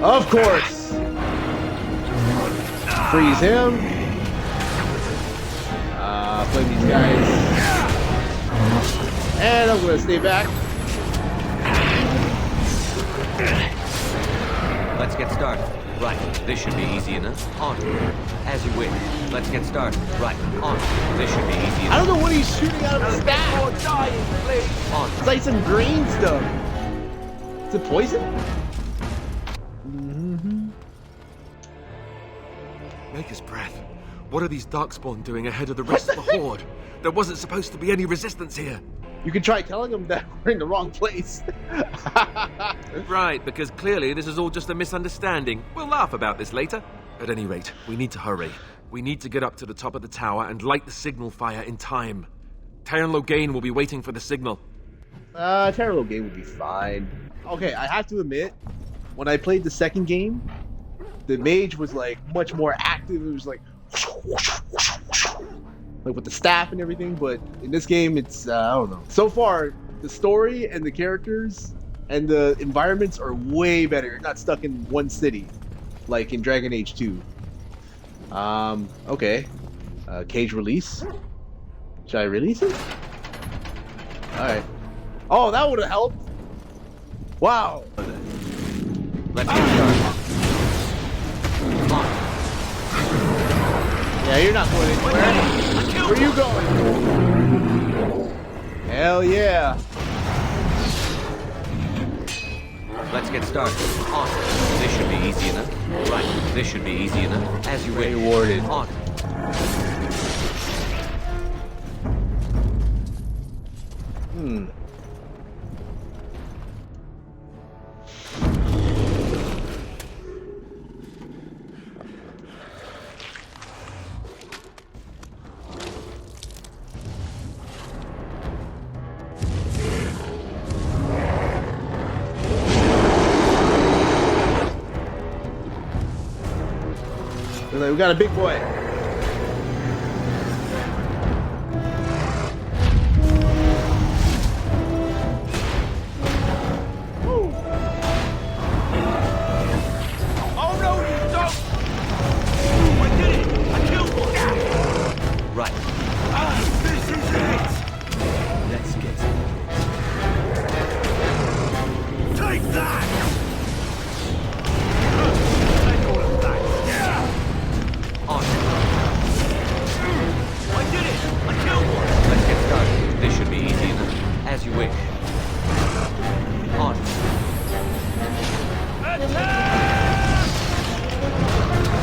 Of course. Freeze him. Play these guys. And I'm gonna stay back. Let's get started. Right. This should be easy enough. On. As you wish. Let's get started. Right. On. This should be easy enough. I don't know what he's shooting out of his staff. On. It's like some green stuff. Is it poison? Maker's breath. What are these Darkspawn doing ahead of the rest of the Horde? There wasn't supposed to be any resistance here. You can try telling them that we're in the wrong place. Right, because clearly this is all just a misunderstanding. We'll laugh about this later. At any rate, we need to hurry. We need to get up to the top of the tower and light the signal fire in time. Taron Logain will be waiting for the signal. Taron Logain will be fine. Okay, I have to admit, when I played the second game, the mage was like much more active. It was like with the staff and everything. But in this game, it's I don't know. So far, the story and the characters and the environments are way better. You're not stuck in one city like in Dragon Age 2. Okay. Cage release. Should I release it? All right. Oh, that would have helped. Wow. Let's get started. Yeah, you're not going anywhere. Where are you going? Hell yeah. Let's get started. On. This should be easy enough. Right. This should be easy enough. As you wish. Rewarded. On. We got a big boy. Woo. Oh no, you don't! I did it! I killed one! Right.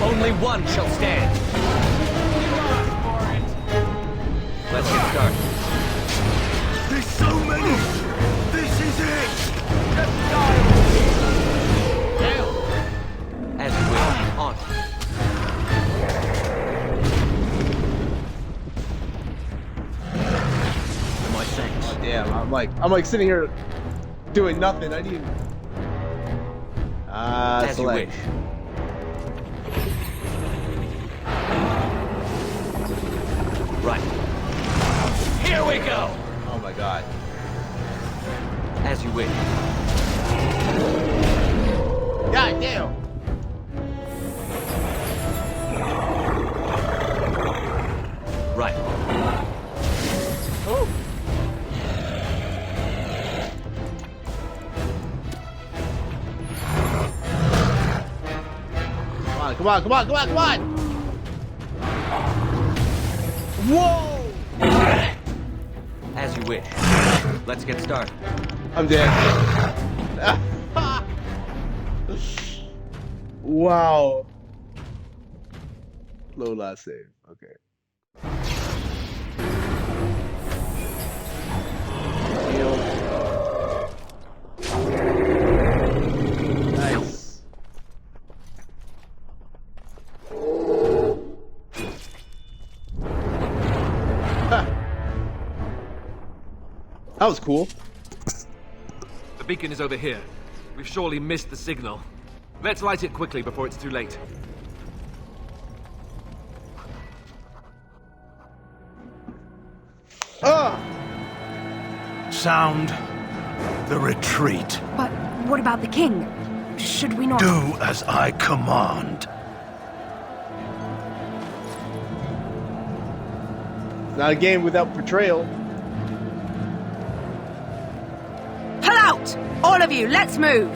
Only one shall stand. Let's get started. There's so many! This is it! Just die! As you will. On. My thanks. Oh, damn, I'm like sitting here doing nothing. I need. As Select. you wish. Right. Here we go! Oh my god. As you wish. God damn. Right. Oh. Come on, come on, come on, come on, come on! Whoa! As you wish. Let's get started. I'm dead. Wow. Low last save. Okay. Nice. That was cool. The beacon is over here. We've surely missed the signal. Let's light it quickly before it's too late. Sound the retreat. But what about the king? Should we not... Do as I command. It's not a game without betrayal. Pull out! All of you, let's move!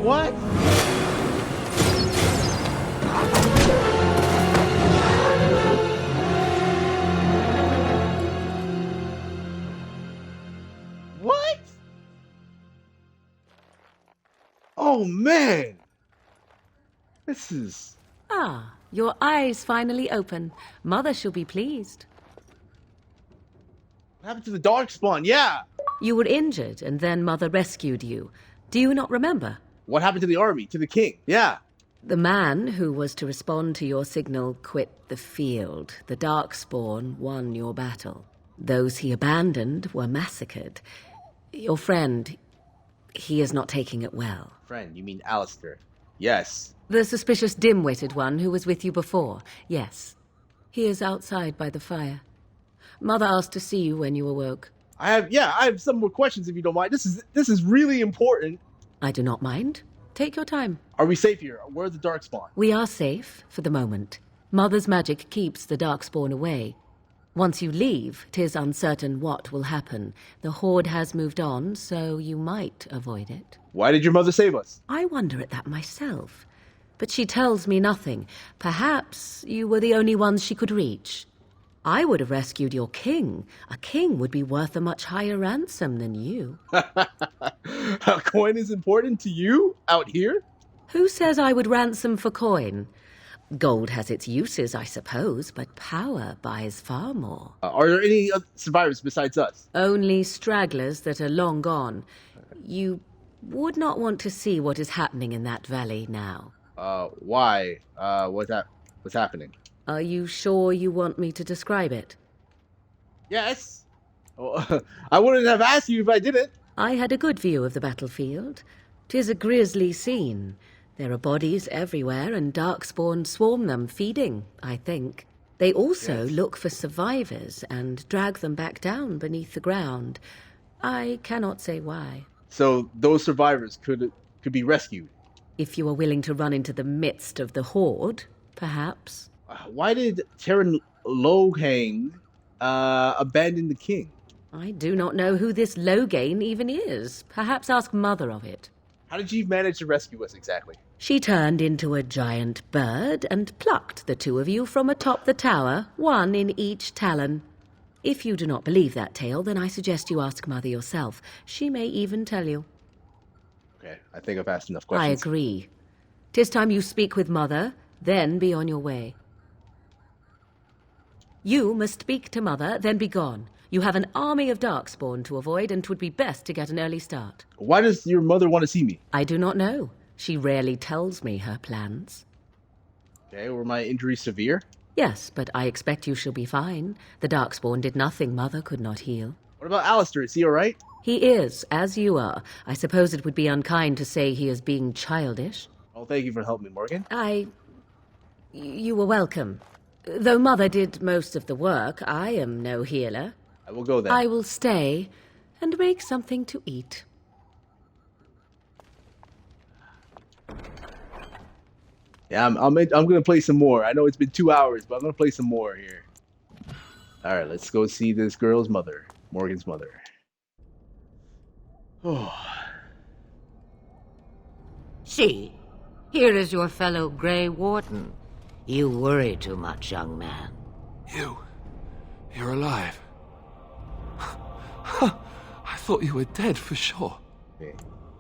What? What? Oh man. This is... Ah, your eyes finally open. Mother shall be pleased. What happened to the Darkspawn? Yeah. You were injured, and then Mother rescued you. Do you not remember? What happened to the army? To the king? Yeah. The man who was to respond to your signal quit the field. The Darkspawn won your battle. Those he abandoned were massacred. Your friend, He is not taking it well. Friend, you mean Alistair? Yes. The suspicious dim-witted one who was with you before, yes. He is outside by the fire. Mother asked to see you when you awoke. I have some more questions if you don't mind. This is really important. I do not mind. Take your time. Are we safe here? Where's the Darkspawn? We are safe, for the moment. Mother's magic keeps the Darkspawn away. Once you leave, 'tis uncertain what will happen. The Horde has moved on, so you might avoid it. Why did your mother save us? I wonder at that myself. But she tells me nothing. Perhaps you were the only ones she could reach. I would have rescued your king. A king would be worth a much higher ransom than you. A coin is important to you? Out here? Who says I would ransom for coin? Gold has its uses, I suppose, but power buys far more. Are there any survivors besides us? Only stragglers that are long gone. You would not want to see what is happening in that valley now. Why? What's happening? Are you sure you want me to describe it? Yes. Oh, I wouldn't have asked you if I didn't. I had a good view of the battlefield. 'Tis a grisly scene. There are bodies everywhere, and Darkspawn swarm them, feeding, I think. They also look for survivors and drag them back down beneath the ground. I cannot say why. So those survivors could be rescued? If you are willing to run into the midst of the Horde, perhaps. Why did Terran Loghang abandon the king? I do not know who this Logain even is. Perhaps ask Mother of it. How did you manage to rescue us exactly? She turned into a giant bird and plucked the two of you from atop the tower, one in each talon. If you do not believe that tale, then I suggest you ask Mother yourself. She may even tell you. Okay, I think I've asked enough questions. I agree. 'Tis time you speak with Mother, then be on your way. You must speak to Mother, then be gone. You have an army of Darkspawn to avoid, and 'twould be best to get an early start. Why does your mother want to see me? I do not know. She rarely tells me her plans. Okay, were my injuries severe? Yes, but I expect you shall be fine. The Darkspawn did nothing Mother could not heal. What about Alistair? Is he alright? He is, as you are. I suppose it would be unkind to say he is being childish. Oh, thank you for helping me, Morgan. You were welcome. Though Mother did most of the work, I am no healer. I will go then. I will stay and make something to eat. Yeah, I'm gonna play some more. I know it's been 2 hours, but I'm gonna play some more here. All right, let's go see this girl's mother, Morgan's mother. Oh. See, here is your fellow Grey Warden. You worry too much, young man. You're alive. I thought you were dead for sure. Okay.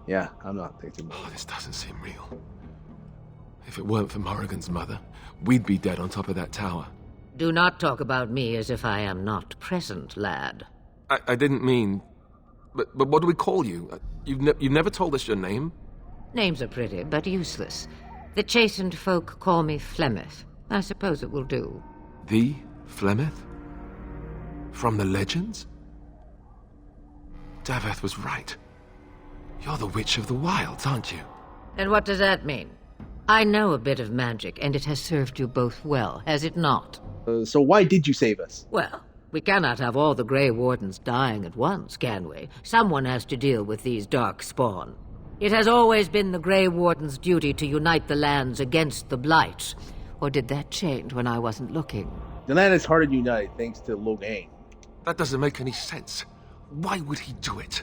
Yeah, I'm not thinking. Oh, this doesn't seem real. If it weren't for Morrigan's mother, we'd be dead on top of that tower. Do not talk about me as if I am not present, lad. I didn't mean... But what do we call you? You've never told us your name? Names are pretty, but useless. The chastened folk call me Flemeth. I suppose it will do. The Flemeth? From the legends? Daveth was right. You're the Witch of the Wilds, aren't you? And what does that mean? I know a bit of magic, and it has served you both well, has it not? So why did you save us? Well, we cannot have all the Grey Wardens dying at once, can we? Someone has to deal with these Darkspawn. It has always been the Grey Warden's duty to unite the lands against the Blight. Or did that change when I wasn't looking? The land is harder to unite thanks to Loghang. That doesn't make any sense. Why would he do it?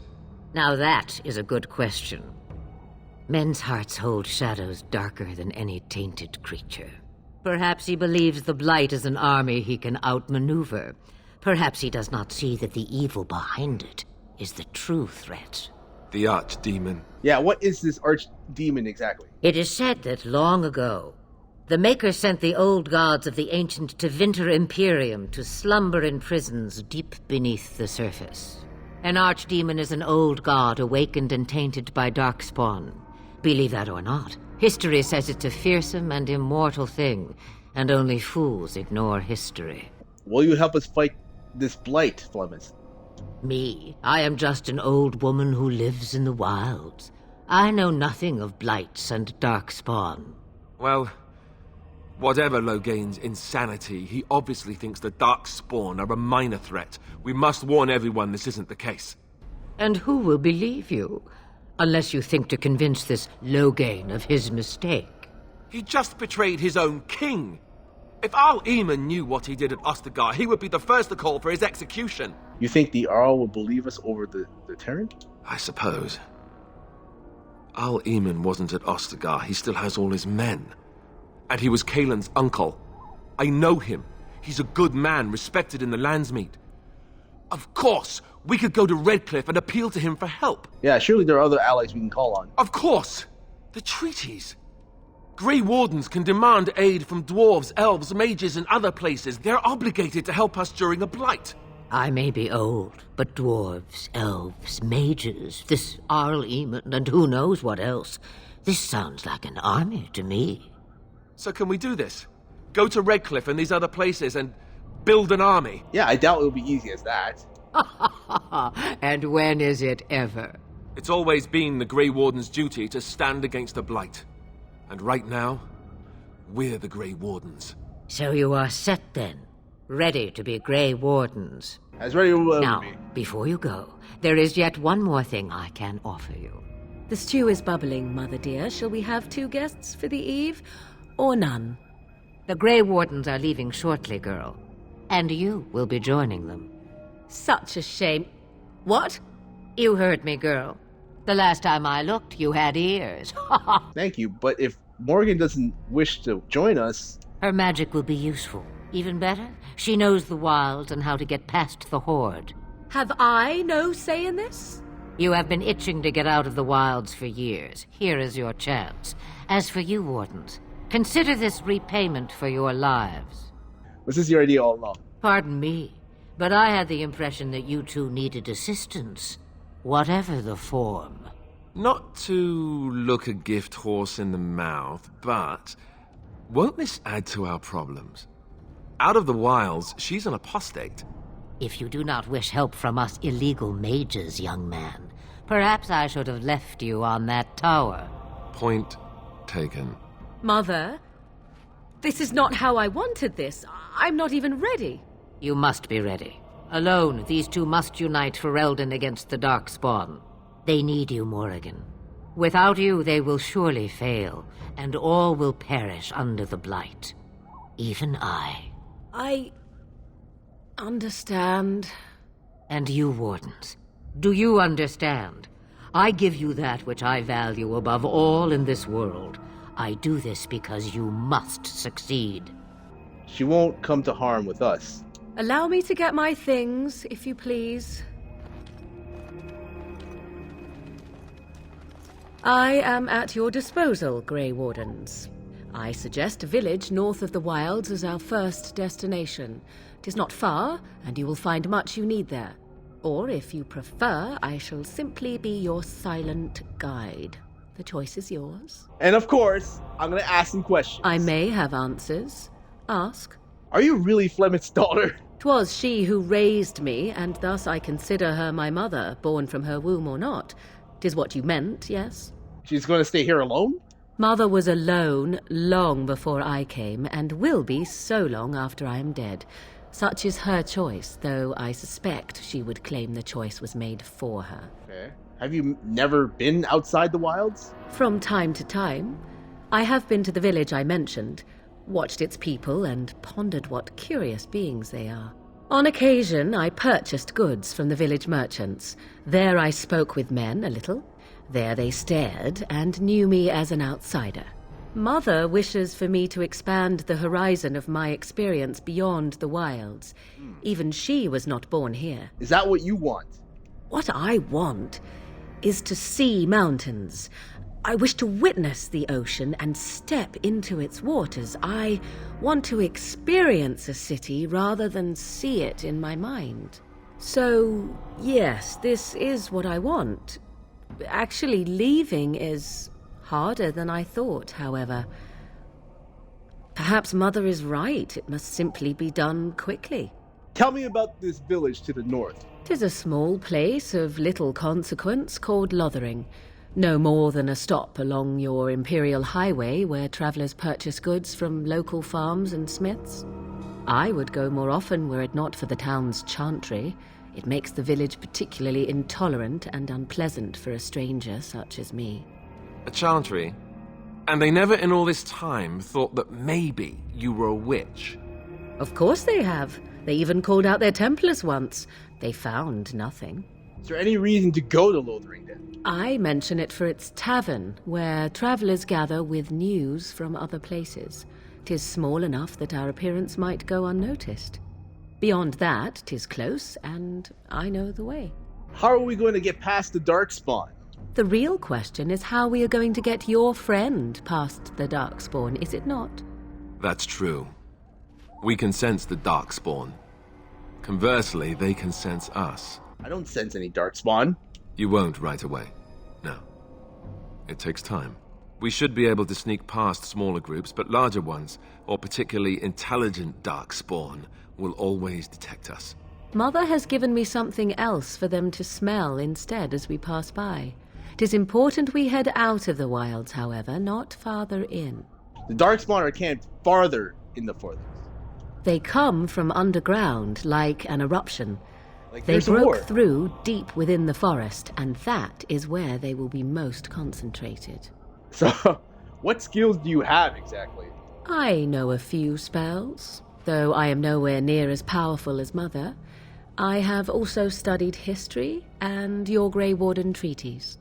Now that is a good question. Men's hearts hold shadows darker than any tainted creature. Perhaps he believes the Blight is an army he can outmaneuver. Perhaps he does not see that the evil behind it is the true threat. The Archdemon. Yeah, what is this Archdemon exactly? It is said that long ago, the Maker sent the old gods of the ancient Tevinter Imperium to slumber in prisons deep beneath the surface. An Archdemon is an old god awakened and tainted by Darkspawn. Believe that or not, history says it's a fearsome and immortal thing, and only fools ignore history. Will you help us fight this Blight, Flemeth? Me? I am just an old woman who lives in the wilds. I know nothing of blights and darkspawn. Well, whatever Loghain's insanity, he obviously thinks the darkspawn are a minor threat. We must warn everyone this isn't the case. And who will believe you? Unless you think to convince this Loghain of his mistake. He just betrayed his own king. If Al Eamon knew what he did at Ostagar, he would be the first to call for his execution. You think the Arl will believe us over the Terran? I suppose. Al Eamon wasn't at Ostagar. He still has all his men. And he was Kaelin's uncle. I know him. He's a good man, respected in the Landsmeet. Of course, we could go to Redcliffe and appeal to him for help. Yeah, surely there are other allies we can call on. Of course! The treaties. Grey Wardens can demand aid from dwarves, elves, mages, and other places. They're obligated to help us during a blight. I may be old, but dwarves, elves, mages, this Arl Eamon, and who knows what else. This sounds like an army to me. So can we do this? Go to Redcliffe and these other places and build an army? Yeah, I doubt it'll be easy as that. And when is it ever? It's always been the Grey Warden's duty to stand against the blight. And right now, we're the Grey Wardens. So you are set then, ready to be Grey Wardens. As ready to Now, before you go, there is yet one more thing I can offer you. The stew is bubbling, Mother dear. Shall we have 2 guests for the eve, or none? The Grey Wardens are leaving shortly, girl. And you will be joining them. Such a shame. What? You heard me, girl. The last time I looked, you had ears. Thank you, but if Morgan doesn't wish to join us... Her magic will be useful. Even better, she knows the wilds and how to get past the Horde. Have I no say in this? You have been itching to get out of the wilds for years. Here is your chance. As for you, Wardens, consider this repayment for your lives. Was this your idea all along? Pardon me, but I had the impression that you two needed assistance. Whatever the form. Not to look a gift horse in the mouth, but won't this add to our problems? Out of the wilds, she's an apostate. If you do not wish help from us illegal mages, young man, perhaps I should have left you on that tower. Point taken. Mother, this is not how I wanted this. I'm not even ready. You must be ready. Alone, these two must unite Ferelden against the Darkspawn. They need you, Morrigan. Without you, they will surely fail, and all will perish under the Blight. Even I. I understand. And you, Wardens, do you understand? I give you that which I value above all in this world. I do this because you must succeed. She won't come to harm with us. Allow me to get my things, if you please. I am at your disposal, Grey Wardens. I suggest a village north of the wilds as our first destination. 'Tis not far, and you will find much you need there. Or, if you prefer, I shall simply be your silent guide. The choice is yours. And of course, I'm gonna ask some questions. I may have answers. Ask. Are you really Flemeth's daughter? 'Twas she who raised me, and thus I consider her my mother, born from her womb or not. 'Tis what you meant, yes? She's gonna stay here alone? Mother was alone long before I came, and will be so long after I am dead. Such is her choice, though I suspect she would claim the choice was made for her. Okay. Have you never been outside the wilds? From time to time. I have been to the village I mentioned, watched its people, and pondered what curious beings they are. On occasion, I purchased goods from the village merchants. There I spoke with men a little. There they stared and knew me as an outsider. Mother wishes for me to expand the horizon of my experience beyond the wilds. Even she was not born here. Is that what you want? What I want is to see mountains. I wish to witness the ocean and step into its waters. I want to experience a city rather than see it in my mind. So, yes, this is what I want. Actually, leaving is harder than I thought, however. Perhaps Mother is right. It must simply be done quickly. Tell me about this village to the north. 'Tis a small place of little consequence called Lothering. No more than a stop along your Imperial Highway where travellers purchase goods from local farms and smiths. I would go more often were it not for the town's chantry. It makes the village particularly intolerant and unpleasant for a stranger such as me. A chantry? And they never in all this time thought that maybe you were a witch? Of course they have. They even called out their Templars once. They found nothing. Is there any reason to go to Lothering then? I mention it for its tavern, where travellers gather with news from other places. 'Tis small enough that our appearance might go unnoticed. Beyond that, 'tis close, and I know the way. How are we going to get past the Darkspawn? The real question is how we are going to get your friend past the Darkspawn, is it not? That's true. We can sense the Darkspawn. Conversely, they can sense us. I don't sense any Darkspawn. You won't right away. No. It takes time. We should be able to sneak past smaller groups, but larger ones, or particularly intelligent Darkspawn, will always detect us. Mother has given me something else for them to smell instead as we pass by. 'Tis important we head out of the wilds, however, not farther in. The Darkspawn are camped farther in the forest. They come from underground, like an eruption. Like they there's a broke war. through deep within the forest, and that is where they will be most concentrated. So, what skills do you have exactly? I know a few spells, though I am nowhere near as powerful as Mother. I have also studied history and your Grey Warden treaties.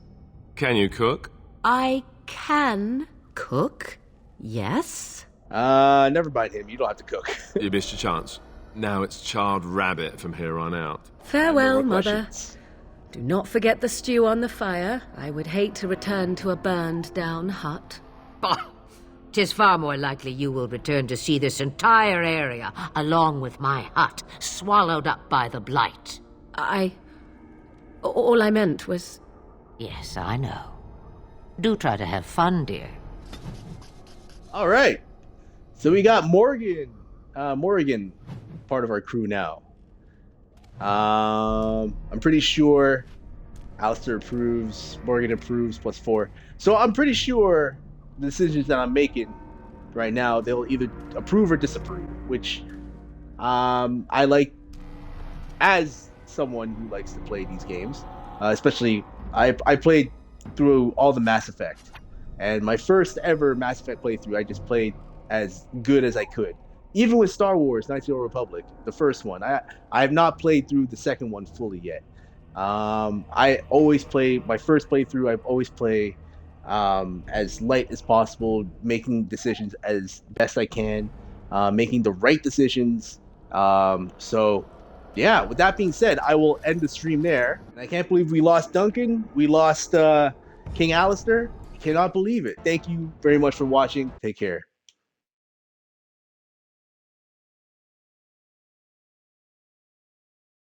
Can you cook? I can cook, yes. Never mind him. You don't have to cook. You missed your chance. Now it's charred rabbit from here on out. Farewell, No more Mother. questions. Do not forget the stew on the fire. I would hate to return to a burned-down hut. Bah! 'Tis far more likely you will return to see this entire area, along with my hut, swallowed up by the blight. All I meant was... Yes, I know. Do try to have fun, dear. All right. So we got Morgan, part of our crew now. I'm pretty sure Alistair approves, Morgan approves, +4. So I'm pretty sure the decisions that I'm making right now, they'll either approve or disapprove, which I like as someone who likes to play these games. Especially, I played through all the Mass Effect. And my first ever Mass Effect playthrough, I just played as good as I could. Even with Star Wars, Knights of the Old Republic, the first one, I have not played through the second one fully yet. I always play, my first playthrough, I've always play as light as possible, making decisions as best I can, making the right decisions. So, yeah, with that being said, I will end the stream there. I can't believe we lost Duncan. We lost King Alistair. I cannot believe it. Thank you very much for watching. Take care.